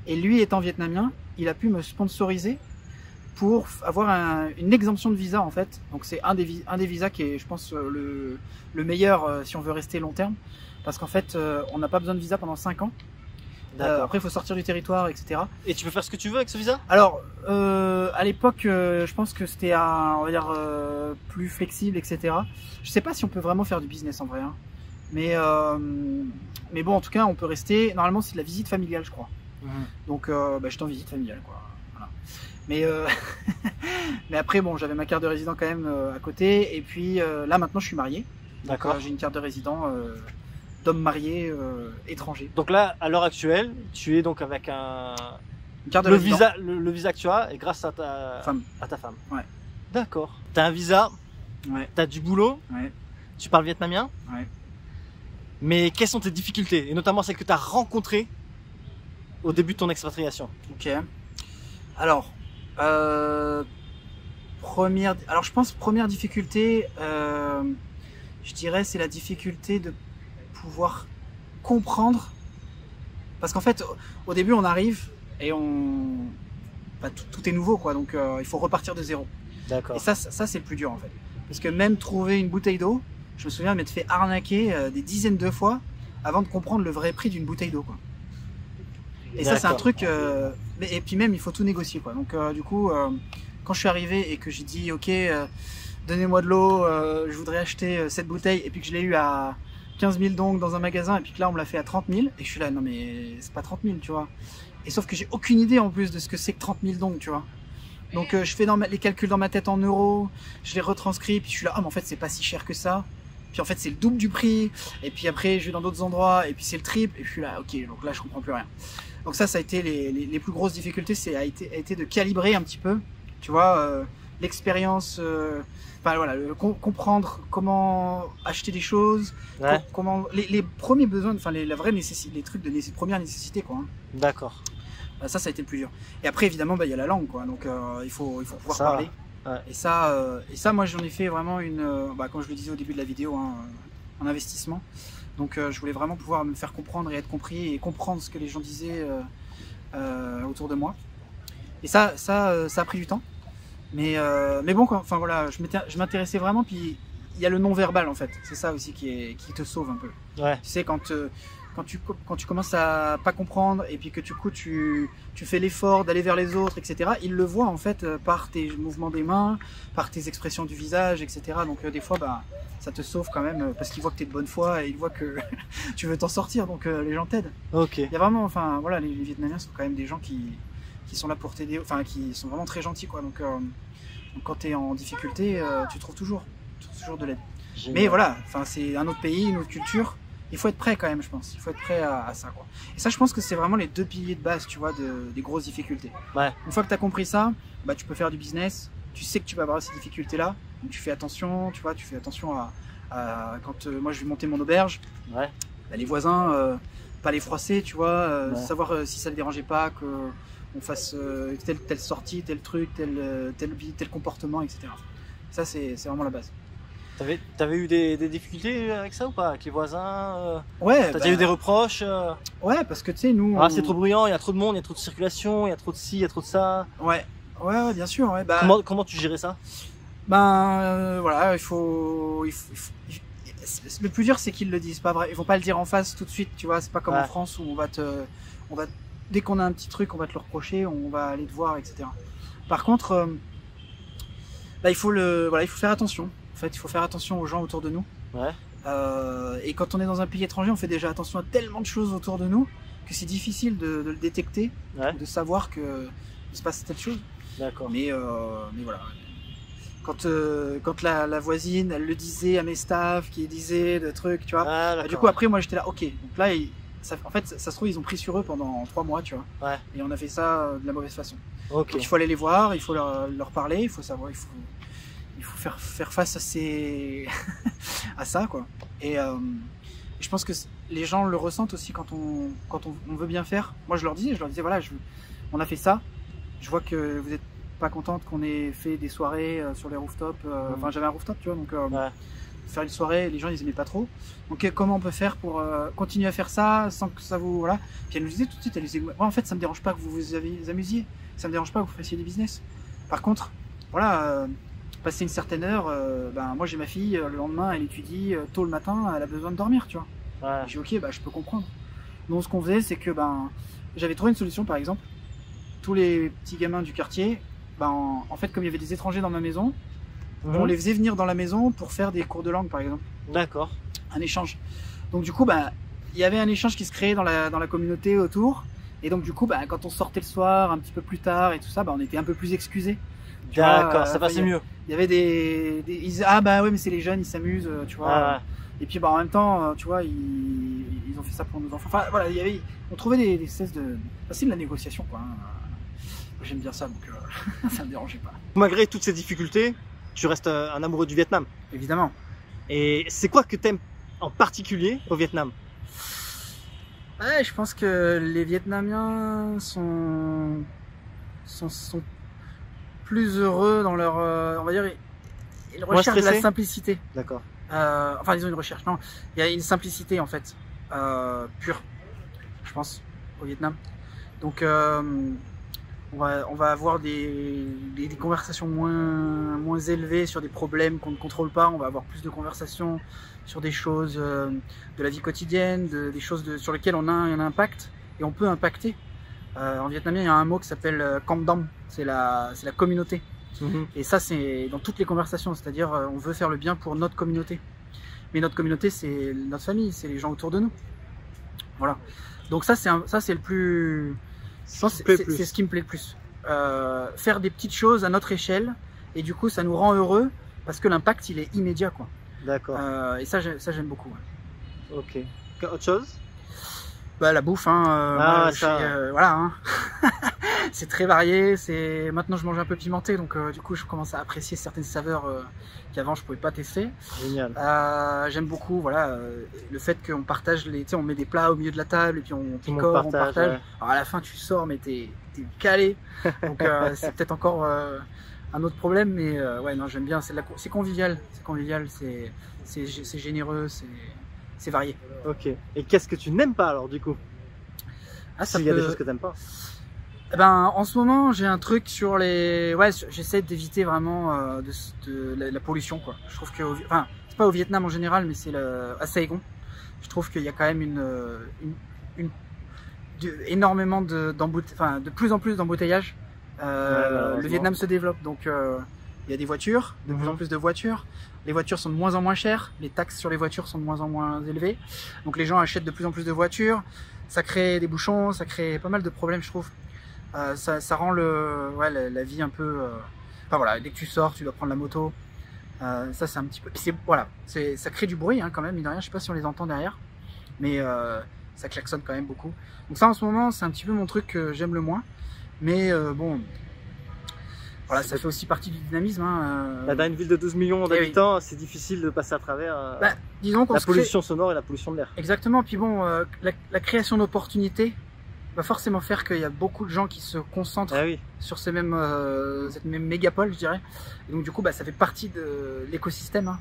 et lui étant vietnamien, il a pu me sponsoriser pour avoir une exemption de visa en fait. Donc c'est un des visas qui est, je pense, le meilleur si on veut rester long terme, parce qu'en fait on n'a pas besoin de visa pendant 5 ans. Après il faut sortir du territoire, etc. Et tu peux faire ce que tu veux avec ce visa? Alors à l'époque je pense que c'était on va dire plus flexible, etc. Je sais pas si on peut vraiment faire du business en vrai, hein. Mais bon, en tout cas on peut rester, normalement c'est de la visite familiale je crois. Donc j'étais en visite familiale, quoi. Voilà. Mais mais après bon, j'avais ma carte de résident quand même à côté, et puis là maintenant je suis marié. D'accord. J'ai une carte de résident d'homme marié étranger. Donc là, à l'heure actuelle, tu es donc avec une carte de le résident. visa, le visa que tu as est grâce à ta femme. Ouais. D'accord. Tu as un visa, ouais. Tu as du boulot, ouais. Tu parles vietnamien, ouais. Mais quelles sont tes difficultés, et notamment celles que tu as rencontrées au début de ton expatriation? Ok. Alors, je pense première difficulté, je dirais c'est la difficulté de pouvoir comprendre, parce qu'en fait au début on arrive et tout est nouveau, quoi, donc il faut repartir de zéro. D'accord. Et ça c'est le plus dur en fait, parce que même trouver une bouteille d'eau, je me souviens de m'être fait arnaquer des dizaines de fois avant de comprendre le vrai prix d'une bouteille d'eau, quoi. Et ça c'est un truc, et puis même il faut tout négocier, quoi. Donc du coup quand je suis arrivé et que j'ai dit ok, donnez-moi de l'eau, je voudrais acheter cette bouteille, et puis que je l'ai eu à 15 000 dong dans un magasin, et puis que là on me l'a fait à 30 000, et je suis là non mais c'est pas 30 000, tu vois. Et sauf que j'ai aucune idée en plus de ce que c'est que 30 000 dong, tu vois. Donc je fais les calculs dans ma tête en euros, je les retranscris, puis je suis là, mais en fait c'est pas si cher que ça. Puis en fait c'est le double du prix, et puis après je vais dans d'autres endroits, et puis c'est le triple, et je suis là, ok, donc là je comprends plus rien. Donc ça a été les plus grosses difficultés, a été de calibrer un petit peu, tu vois, l'expérience, enfin voilà, comprendre comment acheter des choses, ouais. Comment les premiers besoins, enfin la vraie nécessité, les trucs de première nécessité, quoi, hein. D'accord. Ça a été le plus dur. Et après évidemment il y a la langue, quoi, donc il faut pouvoir parler. Ouais. Et ça moi j'en ai fait vraiment comme je le disais au début de la vidéo, hein, un investissement. Donc je voulais vraiment pouvoir me faire comprendre et être compris, et comprendre ce que les gens disaient autour de moi. Et ça a pris du temps. Mais bon, quoi. Enfin voilà, je m'intéressais vraiment. Puis il y a le non-verbal en fait. C'est ça aussi qui te sauve un peu. Ouais. Tu sais, quand tu commences à pas comprendre et puis que du coup tu fais l'effort d'aller vers les autres, etc. Ils le voient en fait par tes mouvements des mains, par tes expressions du visage, etc. Donc des fois, bah, ça te sauve quand même parce qu'ils voient que tu es de bonne foi et ils voient que tu veux t'en sortir. Donc les gens t'aident. Ok. Il y a vraiment, enfin voilà, les Vietnamiens sont quand même des gens qui sont là pour t'aider, enfin qui sont vraiment très gentils, quoi. Donc quand tu es en difficulté, tu trouves toujours de l'aide. Mais voilà, enfin c'est un autre pays, une autre culture. Il faut être prêt quand même, je pense. Il faut être prêt à ça, quoi. Et ça, je pense que c'est vraiment les deux piliers de base, tu vois, des grosses difficultés. Ouais. Une fois que tu as compris ça, bah, tu peux faire du business. Tu sais que tu vas avoir ces difficultés-là. Donc tu fais attention, tu vois, tu fais attention à quand moi je vais monter mon auberge. Ouais. Bah, les voisins, pas les froisser, tu vois, Ouais. savoir si ça ne dérangeait pas qu'on fasse telle sortie, tel truc, tel comportement, etc. Ça, c'est vraiment la base. T'avais eu des difficultés avec ça ou pas? Avec les voisins Ouais. T'as déjà eu des reproches Ouais, parce que tu sais, nous. Ah, c'est trop bruyant, il y a trop de monde, il y a trop de circulation, il y a trop de ci, il y a trop de ça. Ouais, bien sûr. Ouais, bah... Comment tu gérais ça? Ben voilà, il faut... Le plus dur, c'est qu'ils le disent, pas vrai. Ils vont pas le dire en face tout de suite, tu vois. C'est pas comme en France où dès qu'on a un petit truc, on va te le reprocher, on va aller te voir, etc. Par contre, bah, il faut faire attention. En fait, il faut faire attention aux gens autour de nous. Ouais. Et quand on est dans un pays étranger, on fait déjà attention à tellement de choses autour de nous que c'est difficile de le détecter, Ouais. de savoir que il se passe telle chose. D'accord. Mais voilà. Quand la voisine, elle le disait à mes staffs, qui disaient des trucs, tu vois. Ah, Du coup, après, moi, j'étais là, ok. Donc là, en fait, ça se trouve, ils ont pris sur eux pendant 3 mois, tu vois. Ouais. Et on a fait ça de la mauvaise façon. Ok. Donc il faut aller les voir, il faut leur parler, il faut savoir, il faut faire face à ça, quoi. Et je pense que les gens le ressentent aussi quand on veut bien faire. Moi, je leur disais, voilà, on a fait ça. Je vois que vous n'êtes pas contente qu'on ait fait des soirées sur les rooftops. Enfin, j'avais un rooftop, tu vois, donc faire une soirée, les gens ils aimaient pas trop. Donc comment on peut faire pour continuer à faire ça sans que ça vous... Voilà. Puis elle nous disait tout de suite, elle disait, moi, en fait, ça me dérange pas que vous vous amusiez, ça me dérange pas que vous fassiez des business. Par contre, voilà, passer une certaine heure, ben, moi j'ai ma fille, le lendemain elle étudie, tôt le matin, elle a besoin de dormir, tu vois. Ouais. J'ai dit, ok, bah, je peux comprendre. Donc ce qu'on faisait, c'est que ben, j'avais trouvé une solution, par exemple. Tous les petits gamins du quartier, ben, en fait, comme il y avait des étrangers dans ma maison, on les faisait venir dans la maison pour faire des cours de langue, par exemple. D'accord. Un échange. Donc du coup, bah, il y avait un échange qui se créait dans la communauté autour. Et donc du coup, bah, quand on sortait le soir, un petit peu plus tard et tout ça, bah, on était un peu plus excusés. D'accord, ça passait mieux. Il y avait ils disaient, ah bah ouais, mais c'est les jeunes, ils s'amusent, tu vois. Ah, ouais. Et puis bah, en même temps, tu vois, ils ont fait ça pour nos enfants. Enfin voilà, on trouvait des cesses de... C'est de la négociation, quoi. J'aime bien ça, donc ça me dérangeait pas. Malgré toutes ces difficultés, tu restes un amoureux du Vietnam. Évidemment. Et c'est quoi que t'aimes en particulier au Vietnam? Ouais, je pense que les Vietnamiens sont plus heureux dans leur... on va dire, ils recherchent de la simplicité. D'accord. Enfin, ils ont une recherche, non. Il y a une simplicité, en fait, pure, je pense, au Vietnam. Donc, on va avoir des conversations moins élevées sur des problèmes qu'on ne contrôle pas. On va avoir plus de conversations sur des choses de la vie quotidienne, des choses sur lesquelles on a un impact et on peut impacter. En vietnamien, il y a un mot qui s'appelle Cam Dam, c'est la communauté. Et ça, c'est dans toutes les conversations, c'est-à-dire on veut faire le bien pour notre communauté. Mais notre communauté, c'est notre famille, c'est les gens autour de nous. Voilà. Donc ça, c'est le plus... C'est ce qui me plaît le plus. Faire des petites choses à notre échelle, et du coup, ça nous rend heureux, parce que l'impact, il est immédiat, quoi. D'accord. Et ça j'aime beaucoup. Ouais. Ok. Autre chose? Bah, la bouffe, hein. Voilà, hein. C'est très varié. Maintenant, je mange un peu pimenté, donc du coup, je commence à apprécier certaines saveurs qu'avant je pouvais pas tester. Génial. J'aime beaucoup, voilà, le fait qu'on partage tu sais, on met des plats au milieu de la table et puis on picore, on partage. Ouais. Alors à la fin, tu sors, mais t'es calé. Donc c'est peut-être encore un autre problème, mais ouais, non, j'aime bien. C'est convivial, c'est généreux, c'est varié. Ok. Et qu'est-ce que tu n'aimes pas alors du coup? Ah, S'il y a des choses que tu n'aimes pas. Eh ben, en ce moment, j'ai un truc sur les... Ouais, j'essaie d'éviter vraiment la pollution, quoi. Je trouve que... Enfin, c'est pas au Vietnam en général, mais c'est à Saigon. Je trouve qu'il y a quand même énormément de plus en plus d'embouteillages. Le Vietnam se développe, donc il y a des voitures, de plus en plus de voitures. Les voitures sont de moins en moins chères, les taxes sur les voitures sont de moins en moins élevées. Donc les gens achètent de plus en plus de voitures. Ça crée des bouchons, ça crée pas mal de problèmes, je trouve. Ça rend la vie un peu... Enfin voilà, dès que tu sors, tu dois prendre la moto. Ça c'est un petit peu... Voilà, ça crée du bruit hein, quand même, mine de rien. Je sais pas si on les entend derrière, mais ça klaxonne quand même beaucoup. Donc ça en ce moment, c'est un petit peu mon truc que j'aime le moins. Mais bon... Voilà, ça fait aussi partie du dynamisme. Hein, Dans une ville de 12 millions d'habitants, c'est difficile de passer à travers disons la pollution sonore et la pollution de l'air. Exactement, puis bon, la création d'opportunités va forcément faire qu'il y a beaucoup de gens qui se concentrent sur cette même mégapole, je dirais. Et donc du coup, ça fait partie de l'écosystème. Hein.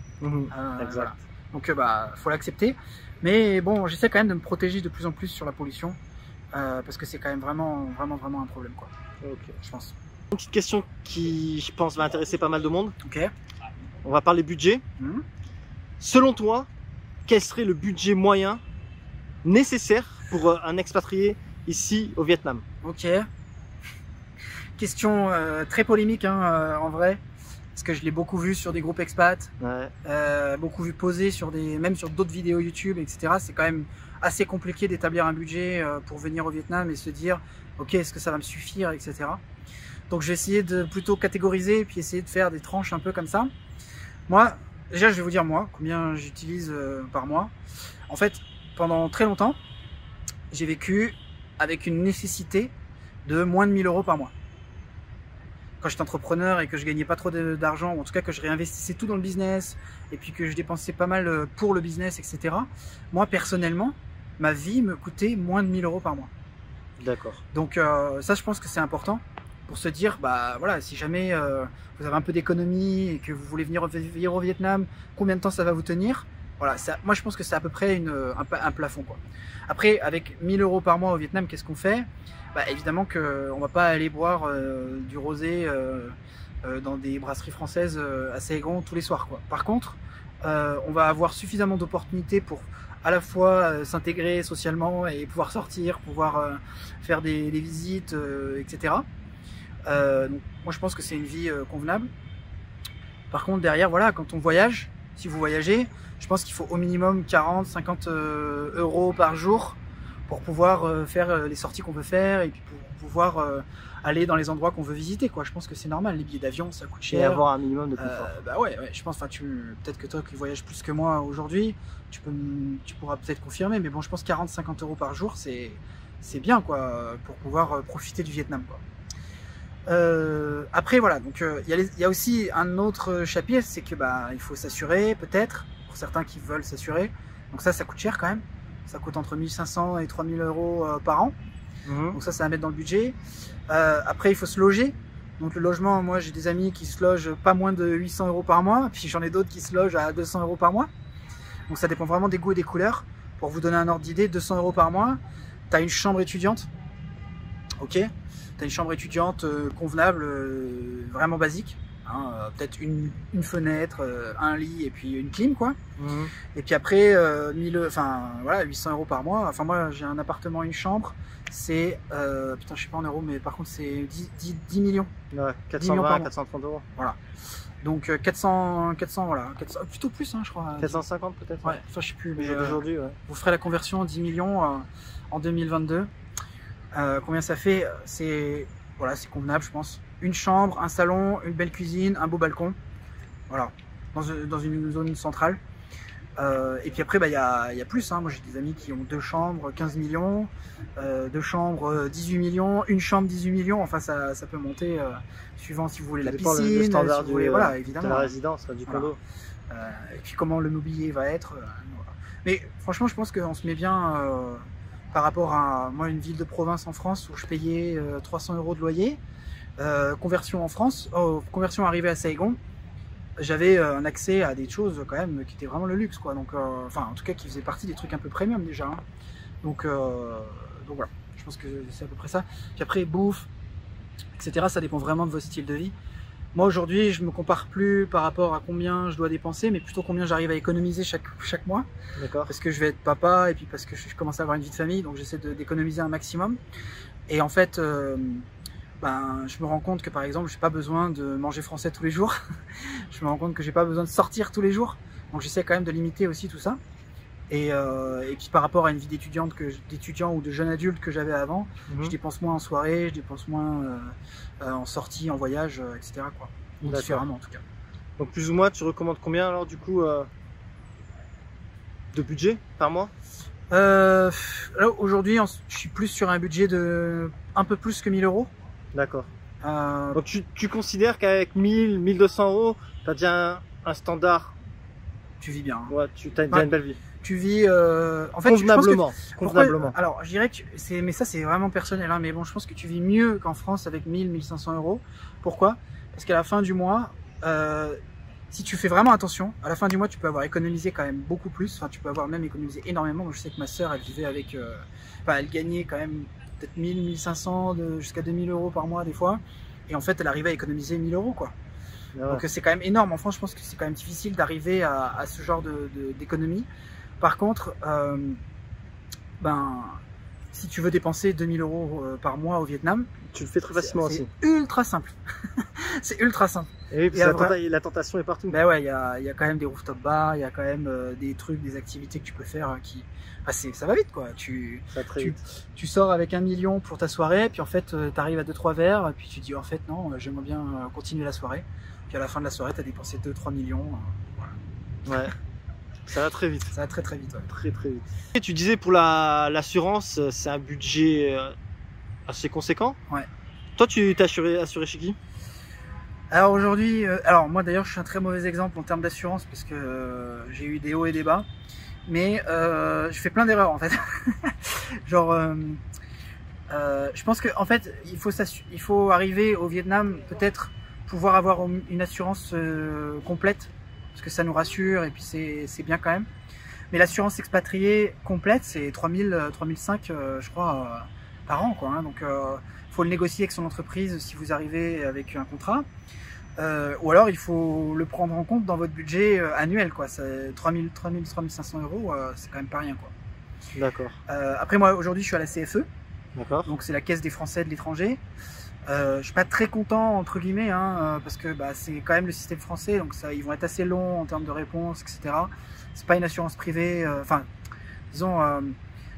Exact. Voilà. Donc faut l'accepter. Mais bon, j'essaie quand même de me protéger de plus en plus sur la pollution. Parce que c'est quand même vraiment un problème, quoi. Ok. Je pense. Une petite question qui, je pense, va intéresser pas mal de monde. Ok. On va parler budget. Selon toi, quel serait le budget moyen nécessaire pour un expatrié ici au Vietnam? Ok. Question très polémique hein, en vrai, parce que je l'ai beaucoup vu sur des groupes expats, beaucoup vu poser même sur d'autres vidéos YouTube, etc. C'est quand même assez compliqué d'établir un budget pour venir au Vietnam et se dire ok, est-ce que ça va me suffire, etc. Donc je vais essayer de plutôt catégoriser et puis essayer de faire des tranches un peu comme ça. Moi, déjà je vais vous dire combien j'utilise par mois. En fait, pendant très longtemps, j'ai vécu avec une nécessité de moins de 1000 € par mois. Quand j'étais entrepreneur et que je gagnais pas trop d'argent, ou en tout cas que je réinvestissais tout dans le business, et puis que je dépensais pas mal pour le business, etc. Moi, personnellement, ma vie me coûtait moins de 1000 € par mois. D'accord. Donc ça, je pense que c'est important pour se dire, voilà, si jamais vous avez un peu d'économie et que vous voulez venir vivre au Vietnam, combien de temps ça va vous tenir? Voilà, moi je pense que c'est à peu près un plafond, quoi. Après, avec 1000 € par mois au Vietnam, qu'est-ce qu'on fait? Évidemment qu'on va pas aller boire du rosé dans des brasseries françaises à Saigon tous les soirs, quoi. Par contre, on va avoir suffisamment d'opportunités pour à la fois s'intégrer socialement et pouvoir sortir, pouvoir faire des visites, etc. Donc, moi je pense que c'est une vie convenable. Par contre derrière, voilà, quand on voyage, si vous voyagez, je pense qu'il faut au minimum 40-50 € par jour pour pouvoir faire les sorties qu'on veut faire et puis pour pouvoir aller dans les endroits qu'on veut visiter, quoi. Je pense que c'est normal, les billets d'avion ça coûte cher. Et avoir un minimum de confort. Ouais, je pense, peut-être que toi qui voyages plus que moi aujourd'hui, tu pourras peut-être confirmer, mais bon, je pense 40-50 € par jour, c'est bien, quoi, pour pouvoir profiter du Vietnam, quoi. Après voilà, donc il y a aussi un autre chapitre, c'est que il faut s'assurer, peut-être pour certains qui veulent s'assurer. Donc ça coûte cher quand même, ça coûte entre 1500 et 3000 € par an. Donc ça à mettre dans le budget. Après il faut se loger. Donc le logement, moi j'ai des amis qui se logent pas moins de 800 € par mois, puis j'en ai d'autres qui se logent à 200 € par mois. Donc ça dépend vraiment des goûts et des couleurs. Pour vous donner un ordre d'idée, 200 € par mois, tu as une chambre étudiante, ok. T'as une chambre étudiante convenable, vraiment basique, hein, peut-être une fenêtre, un lit et puis une clim, quoi. Et puis après, 800 € par mois. Enfin moi j'ai un appartement, une chambre, c'est putain je sais pas en euros, mais par contre c'est 10 millions. Ouais, 420, 430 €. Voilà. Donc 400 voilà, 400, plutôt plus hein, je crois. 450 peut-être. Ouais, ça je sais plus. Mais aujourd'hui, vous ferez la conversion 10 millions en 2022. Combien ça fait? C'est convenable, je pense. Une chambre, un salon, une belle cuisine, un beau balcon. Voilà, dans une zone centrale. Et puis après, il y a plus. Hein. Moi, j'ai des amis qui ont 2 chambres, 15 millions, 2 chambres, 18 millions, une chambre, 18 millions. Enfin, ça peut monter suivant si vous voulez la piscine, le standard si vous voulez, voilà, évidemment, de la résidence, du condo. Et puis comment le mobilier va être. Voilà. Mais franchement, je pense qu'on se met bien par rapport à moi, une ville de province en France où je payais 300 € de loyer. Conversion en France, conversion arrivée à Saigon, j'avais un accès à des choses quand même qui étaient vraiment le luxe, quoi. Donc, enfin, en tout cas, qui faisaient partie des trucs un peu premium déjà. Hein. Donc voilà, je pense que c'est à peu près ça. Puis après, bouffe, etc. Ça dépend vraiment de vos styles de vie. Moi aujourd'hui, je me compare plus par rapport à combien je dois dépenser, mais plutôt combien j'arrive à économiser chaque mois. D'accord. Parce que je vais être papa et puis parce que je commence à avoir une vie de famille, donc j'essaie d'économiser un maximum. Et en fait, je me rends compte que par exemple, j'ai pas besoin de manger français tous les jours. Je me rends compte que j'ai pas besoin de sortir tous les jours. Donc j'essaie quand même de limiter aussi tout ça. Et puis par rapport à une vie d'étudiant ou de jeune adulte que j'avais avant, je dépense moins en soirée, je dépense moins en sortie, en voyage, etc. quoi. Ou différemment en tout cas. Donc plus ou moins, tu recommandes combien alors du coup de budget par mois? Aujourd'hui, je suis plus sur un budget de un peu plus que 1000 euros. D'accord. Donc tu considères qu'avec 1000, 1200 euros, tu as déjà un standard? Tu vis bien. Hein. Ouais, tu as déjà une belle vie. Tu vis en fait convenablement. Convenablement. Alors je dirais que mais ça c'est vraiment personnel, hein, mais bon, je pense que tu vis mieux qu'en France avec 1000-1500 euros. Pourquoi? Parce qu'à la fin du mois, si tu fais vraiment attention, à la fin du mois tu peux avoir économisé quand même beaucoup plus. Enfin, tu peux avoir même économisé énormément. Donc je sais que ma sœur, elle vivait avec, elle gagnait quand même peut-être 1000-1500 jusqu'à 2000 euros par mois des fois, et en fait elle arrivait à économiser 1000 euros quoi. Ouais. Donc c'est quand même énorme. En France, je pense que c'est quand même difficile d'arriver à ce genre d'économie. Par contre, si tu veux dépenser 2000 euros par mois au Vietnam, tu le fais très facilement aussi. C'est ultra simple. C'est ultra simple. Et oui, parce que la tentation est partout. Ben ouais, il y a quand même des rooftop bars, il y a quand même des trucs, des activités que tu peux faire qui... ça va vite quoi. Tu sors avec 1 million pour ta soirée, puis en fait tu arrives à 2-3 verres, puis tu dis en fait non, j'aimerais bien continuer la soirée. Puis à la fin de la soirée, tu as dépensé 2-3 millions. Voilà. Ouais. Ça va très vite. Ça va très très vite. Ouais. Très très vite. Et tu disais pour l'assurance, c'est un budget assez conséquent. Ouais. Toi, tu t'es assuré chez qui? Alors aujourd'hui, moi d'ailleurs, je suis un très mauvais exemple en termes d'assurance parce que j'ai eu des hauts et des bas. Mais je fais plein d'erreurs en fait. Genre, je pense que en fait, il faut arriver au Vietnam peut-être pouvoir avoir une assurance complète, parce que ça nous rassure et puis c'est bien quand même. Mais l'assurance expatriée complète, c'est 3005 je crois par an quoi. Hein. Donc faut le négocier avec son entreprise si vous arrivez avec un contrat. Ou alors il faut le prendre en compte dans votre budget annuel quoi. 3500 euros, c'est quand même pas rien quoi. D'accord. Après moi aujourd'hui je suis à la CFE. D'accord. Donc c'est la Caisse des Français de l'étranger. Je suis pas très content entre guillemets parce que c'est quand même le système français, donc ils vont être assez longs en termes de réponses, etc. C'est pas une assurance privée. Disons,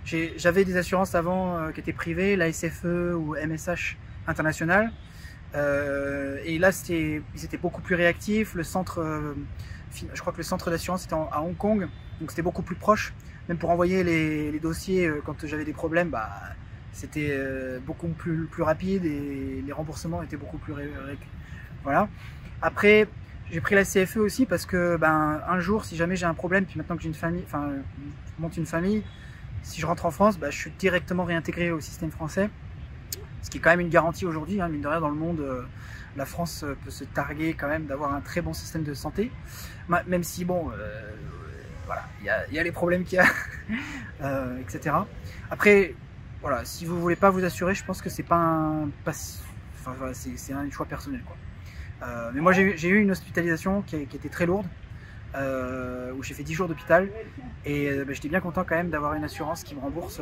j'avais des assurances avant qui étaient privées, la SFE ou MSH International. Et là, ils étaient beaucoup plus réactifs. Le centre, je crois que le centre d'assurance était à Hong Kong, donc c'était beaucoup plus proche. Même pour envoyer les dossiers quand j'avais des problèmes, c'était beaucoup plus rapide et les remboursements étaient beaucoup plus voilà. Après, j'ai pris la CFE aussi parce que un jour, si jamais j'ai un problème, puis maintenant que j'ai une famille, je monte une famille, si je rentre en France, je suis directement réintégré au système français. Ce qui est quand même une garantie aujourd'hui, hein, mine de rien, dans le monde, la France peut se targuer quand même d'avoir un très bon système de santé, même si bon, voilà, il y a les problèmes qu'il y a, etc. Après, voilà, si vous voulez pas vous assurer, je pense que c'est c'est un choix personnel quoi. Mais moi j'ai eu une hospitalisation qui était très lourde, où j'ai fait 10 jours d'hôpital et j'étais bien content quand même d'avoir une assurance qui me rembourse.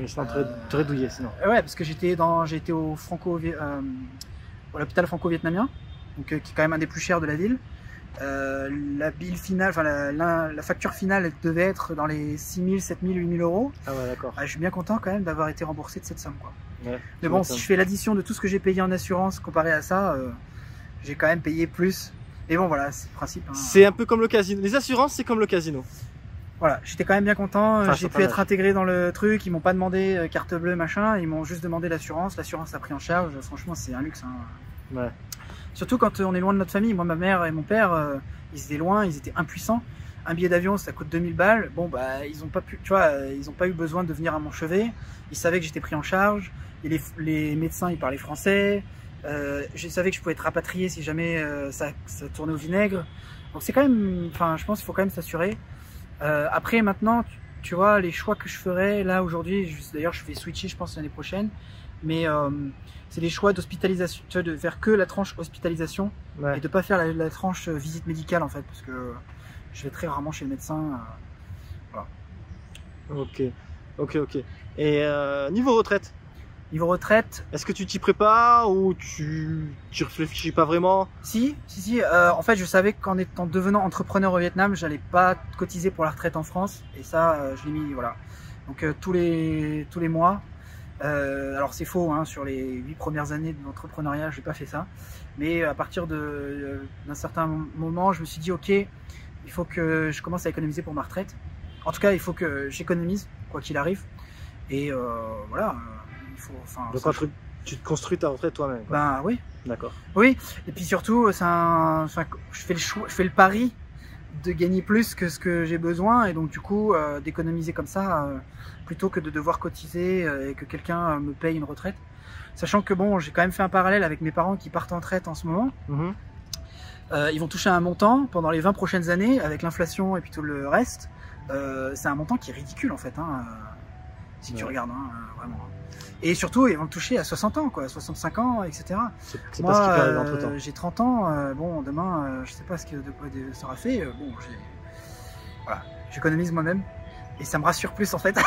Je suis très douillé sinon. Ouais, parce que j'ai été au l'hôpital franco-vietnamien, donc qui est quand même un des plus chers de la ville. La bill finale, la facture finale elle devait être dans les 6000, 7000, 8000 euros. Ah ouais, d'accord. Je suis bien content quand même d'avoir été remboursé de cette somme quoi. Ouais, mais bon, si je fais l'addition de tout ce que j'ai payé en assurance comparé à ça, j'ai quand même payé plus. Et bon voilà, c'est le principe. Hein. C'est un peu comme le casino. Les assurances, c'est comme le casino. Voilà, j'étais quand même bien content, j'ai pu être intégré dans le truc, ils m'ont pas demandé carte bleue machin, ils m'ont juste demandé l'assurance a pris en charge, franchement c'est un luxe. Hein. Ouais. Surtout quand on est loin de notre famille, moi ma mère et mon père, ils étaient loin, ils étaient impuissants, un billet d'avion ça coûte 2000 balles, bon ils ont pas pu, tu vois, ils ont pas eu besoin de venir à mon chevet, ils savaient que j'étais pris en charge, et les médecins ils parlaient français, je savais que je pouvais être rapatrié si jamais ça tournait au vinaigre, donc c'est quand même, je pense qu'il faut quand même s'assurer. Après maintenant, tu vois, les choix que je ferais là aujourd'hui, d'ailleurs je vais switcher je pense l'année prochaine, mais c'est des choix d'hospitalisation, tu vois, de faire que la tranche hospitalisation et de pas faire la tranche visite médicale en fait, parce que je vais très rarement chez le médecin. Voilà. Ok, ok. Et niveau retraite? Niveau retraite, est-ce que tu t'y prépares ou tu réfléchis pas vraiment? Si. En fait, je savais qu'en devenant entrepreneur au Vietnam, j'allais pas cotiser pour la retraite en France, et ça, je l'ai mis, voilà. Donc tous les mois. Alors c'est faux, hein, sur les 8 premières années de l'entrepreneuriat, j'ai pas fait ça. Mais à partir d'un certain moment, je me suis dit, ok, il faut que je commence à économiser pour ma retraite. En tout cas, il faut que j'économise, quoi qu'il arrive. Et voilà. Donc tu te construis ta retraite toi-même? Ben oui. D'accord. Oui, et puis surtout, je fais le pari de gagner plus que ce que j'ai besoin, et donc du coup d'économiser comme ça, plutôt que de devoir cotiser et que quelqu'un me paye une retraite. Sachant que bon, j'ai quand même fait un parallèle avec mes parents qui partent en retraite en ce moment. Ils vont toucher un montant pendant les 20 prochaines années, avec l'inflation et puis tout le reste. C'est un montant qui est ridicule en fait, hein, si tu regardes, hein, vraiment. Et surtout, ils vont le toucher à 60 ans, quoi, 65 ans, etc. C'est pas ce qui peut arriver entre temps. J'ai 30 ans, bon, demain, je sais pas de quoi sera fait. Bon, voilà, j'économise moi-même. Et ça me rassure plus, en fait.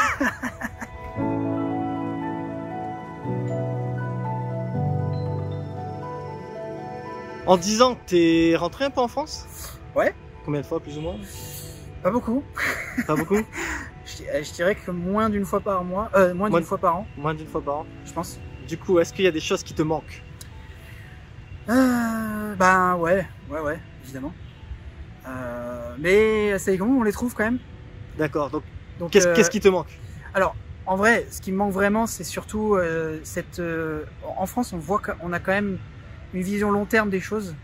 En 10 ans, t'es rentré un peu en France? Ouais. Combien de fois, plus ou moins? Pas beaucoup. Pas beaucoup? Je dirais que moins d'une fois par mois, moins d'une fois par an. Moins d'une fois par an, je pense. Du coup, est-ce qu'il y a des choses qui te manquent? Ben ouais, évidemment. Mais à Saigon, on les trouve quand même. D'accord. Donc qu'est-ce qui te manque? Alors, en vrai, ce qui me manque vraiment, c'est surtout en France, on voit qu'on a quand même une vision long terme des choses.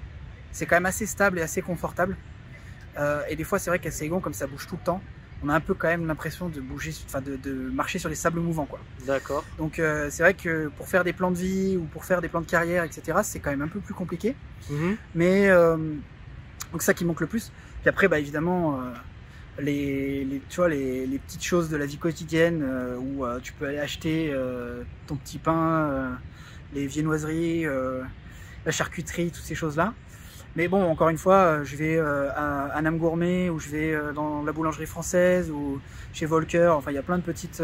C'est quand même assez stable et assez confortable. Et des fois, c'est vrai qu'à Saigon, comme ça bouge tout le temps, on a un peu quand même l'impression de bouger, enfin de marcher sur des sables mouvants, quoi. D'accord. Donc c'est vrai que pour faire des plans de vie ou pour faire des plans de carrière, etc., c'est quand même un peu plus compliqué. Mais donc ça qui manque le plus. Puis après, bah évidemment, tu vois, les petites choses de la vie quotidienne où tu peux aller acheter ton petit pain, les viennoiseries, la charcuterie, toutes ces choses-là. Mais bon, encore une fois, je vais à Nam Gourmet, ou je vais dans la boulangerie française, ou chez Volker. Enfin, il y a plein de petites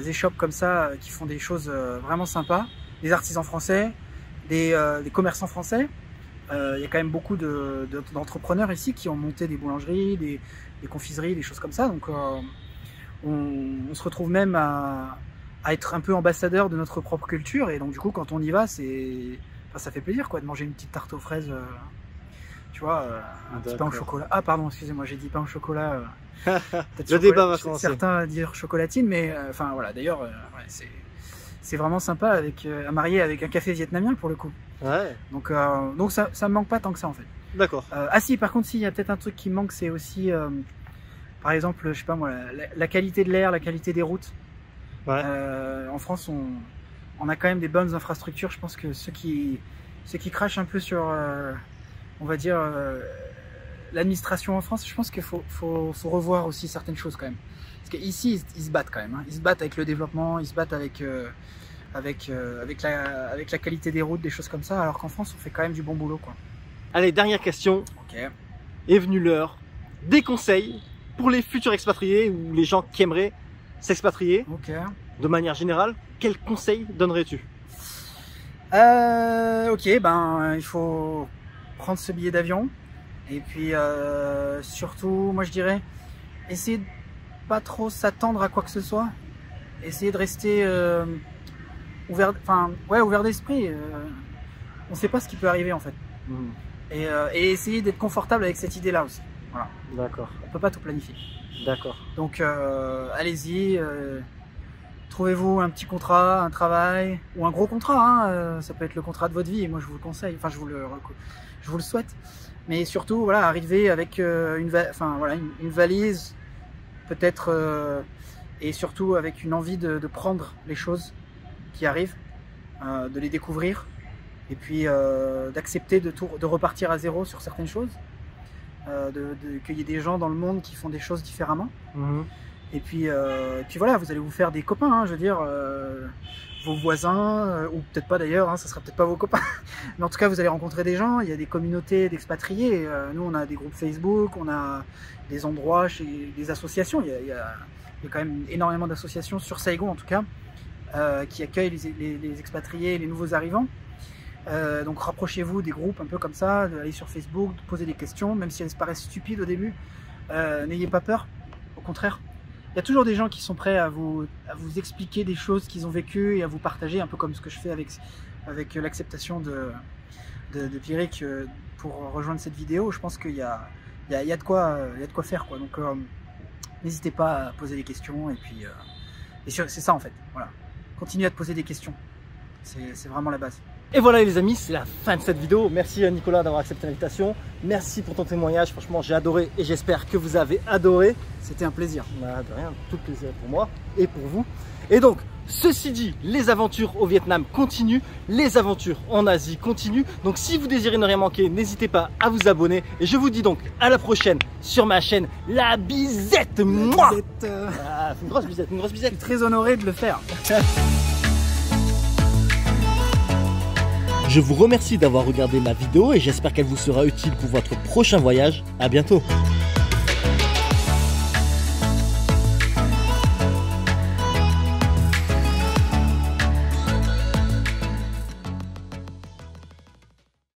échoppes comme ça qui font des choses vraiment sympas. Des artisans français, des commerçants français. Il y a quand même beaucoup d'entrepreneurs ici qui ont monté des boulangeries, des confiseries, des choses comme ça. Donc on se retrouve même à être un peu ambassadeur de notre propre culture. Et donc du coup, quand on y va, ça fait plaisir, quoi, de manger une petite tarte aux fraises, tu vois, un petit pain au chocolat. Ah pardon, excusez-moi, j'ai dit pain au chocolat. Le débat va commencer. Certains dire chocolatine, mais enfin voilà, d'ailleurs, c'est vraiment sympa à marier avec un café vietnamien pour le coup. Ouais. Donc ça me manque pas tant que ça en fait. D'accord. Ah si, par contre, il y a peut-être un truc qui me manque, c'est aussi, par exemple, je sais pas moi, la qualité de l'air, la qualité des routes. Ouais. En France, on a quand même des bonnes infrastructures. Je pense que ceux qui crachent un peu sur, on va dire, l'administration en France, je pense qu'il faut revoir aussi certaines choses quand même. Parce qu'ici, ils se battent quand même. Hein. Ils se battent avec le développement, ils se battent avec la qualité des routes, des choses comme ça, alors qu'en France, on fait quand même du bon boulot, quoi. Allez, dernière question. Ok. Est venue l'heure des conseils pour les futurs expatriés ou les gens qui aimeraient s'expatrier. Ok. De manière générale, quels conseils donnerais-tu? Ok, ben il faut prendre ce billet d'avion, et puis surtout, moi je dirais, essayer de pas trop s'attendre à quoi que ce soit, essayer de rester ouvert d'esprit. On sait pas ce qui peut arriver en fait, et essayer d'être confortable avec cette idée-là aussi. Voilà. D'accord. On peut pas tout planifier. D'accord. Donc allez-y. Trouvez-vous un petit contrat, un travail, ou un gros contrat, hein, ça peut être le contrat de votre vie, et moi je vous le conseille, enfin je vous le souhaite. Mais surtout, voilà, arriver avec une valise, peut-être, et surtout avec une envie de prendre les choses qui arrivent, de les découvrir, et puis d'accepter de repartir à zéro sur certaines choses, qu'il y ait des gens dans le monde qui font des choses différemment. Et puis voilà, vous allez vous faire des copains, hein, je veux dire, vos voisins, ou peut-être pas d'ailleurs, hein, ça sera peut-être pas vos copains, mais en tout cas vous allez rencontrer des gens, il y a des communautés d'expatriés, nous on a des groupes Facebook, on a des endroits chez des associations, il y a quand même énormément d'associations sur Saigon en tout cas, qui accueillent les expatriés et les nouveaux arrivants. Donc rapprochez-vous des groupes un peu comme ça, allez sur Facebook, posez des questions, même si elles paraissent stupides au début, n'ayez pas peur, au contraire. Il y a toujours des gens qui sont prêts à vous expliquer des choses qu'ils ont vécues et à vous partager, un peu comme ce que je fais avec l'acceptation de Pierrick pour rejoindre cette vidéo. Je pense qu'il y a de quoi faire, quoi. Donc n'hésitez pas à poser des questions et puis c'est ça en fait. Voilà. Continuez à te poser des questions. C'est vraiment la base. Et voilà les amis, c'est la fin de cette vidéo. Merci à Nicolas d'avoir accepté l'invitation. Merci pour ton témoignage. Franchement, j'ai adoré et j'espère que vous avez adoré. C'était un plaisir. Bah, de rien, tout plaisir pour moi et pour vous. Et donc, ceci dit, les aventures au Vietnam continuent. Les aventures en Asie continuent. Donc, si vous désirez ne rien manquer, n'hésitez pas à vous abonner. Et je vous dis donc à la prochaine sur ma chaîne La Bisette. Moi, une grosse bisette, une grosse bisette. Je suis très honoré de le faire. Je vous remercie d'avoir regardé ma vidéo et j'espère qu'elle vous sera utile pour votre prochain voyage. À bientôt.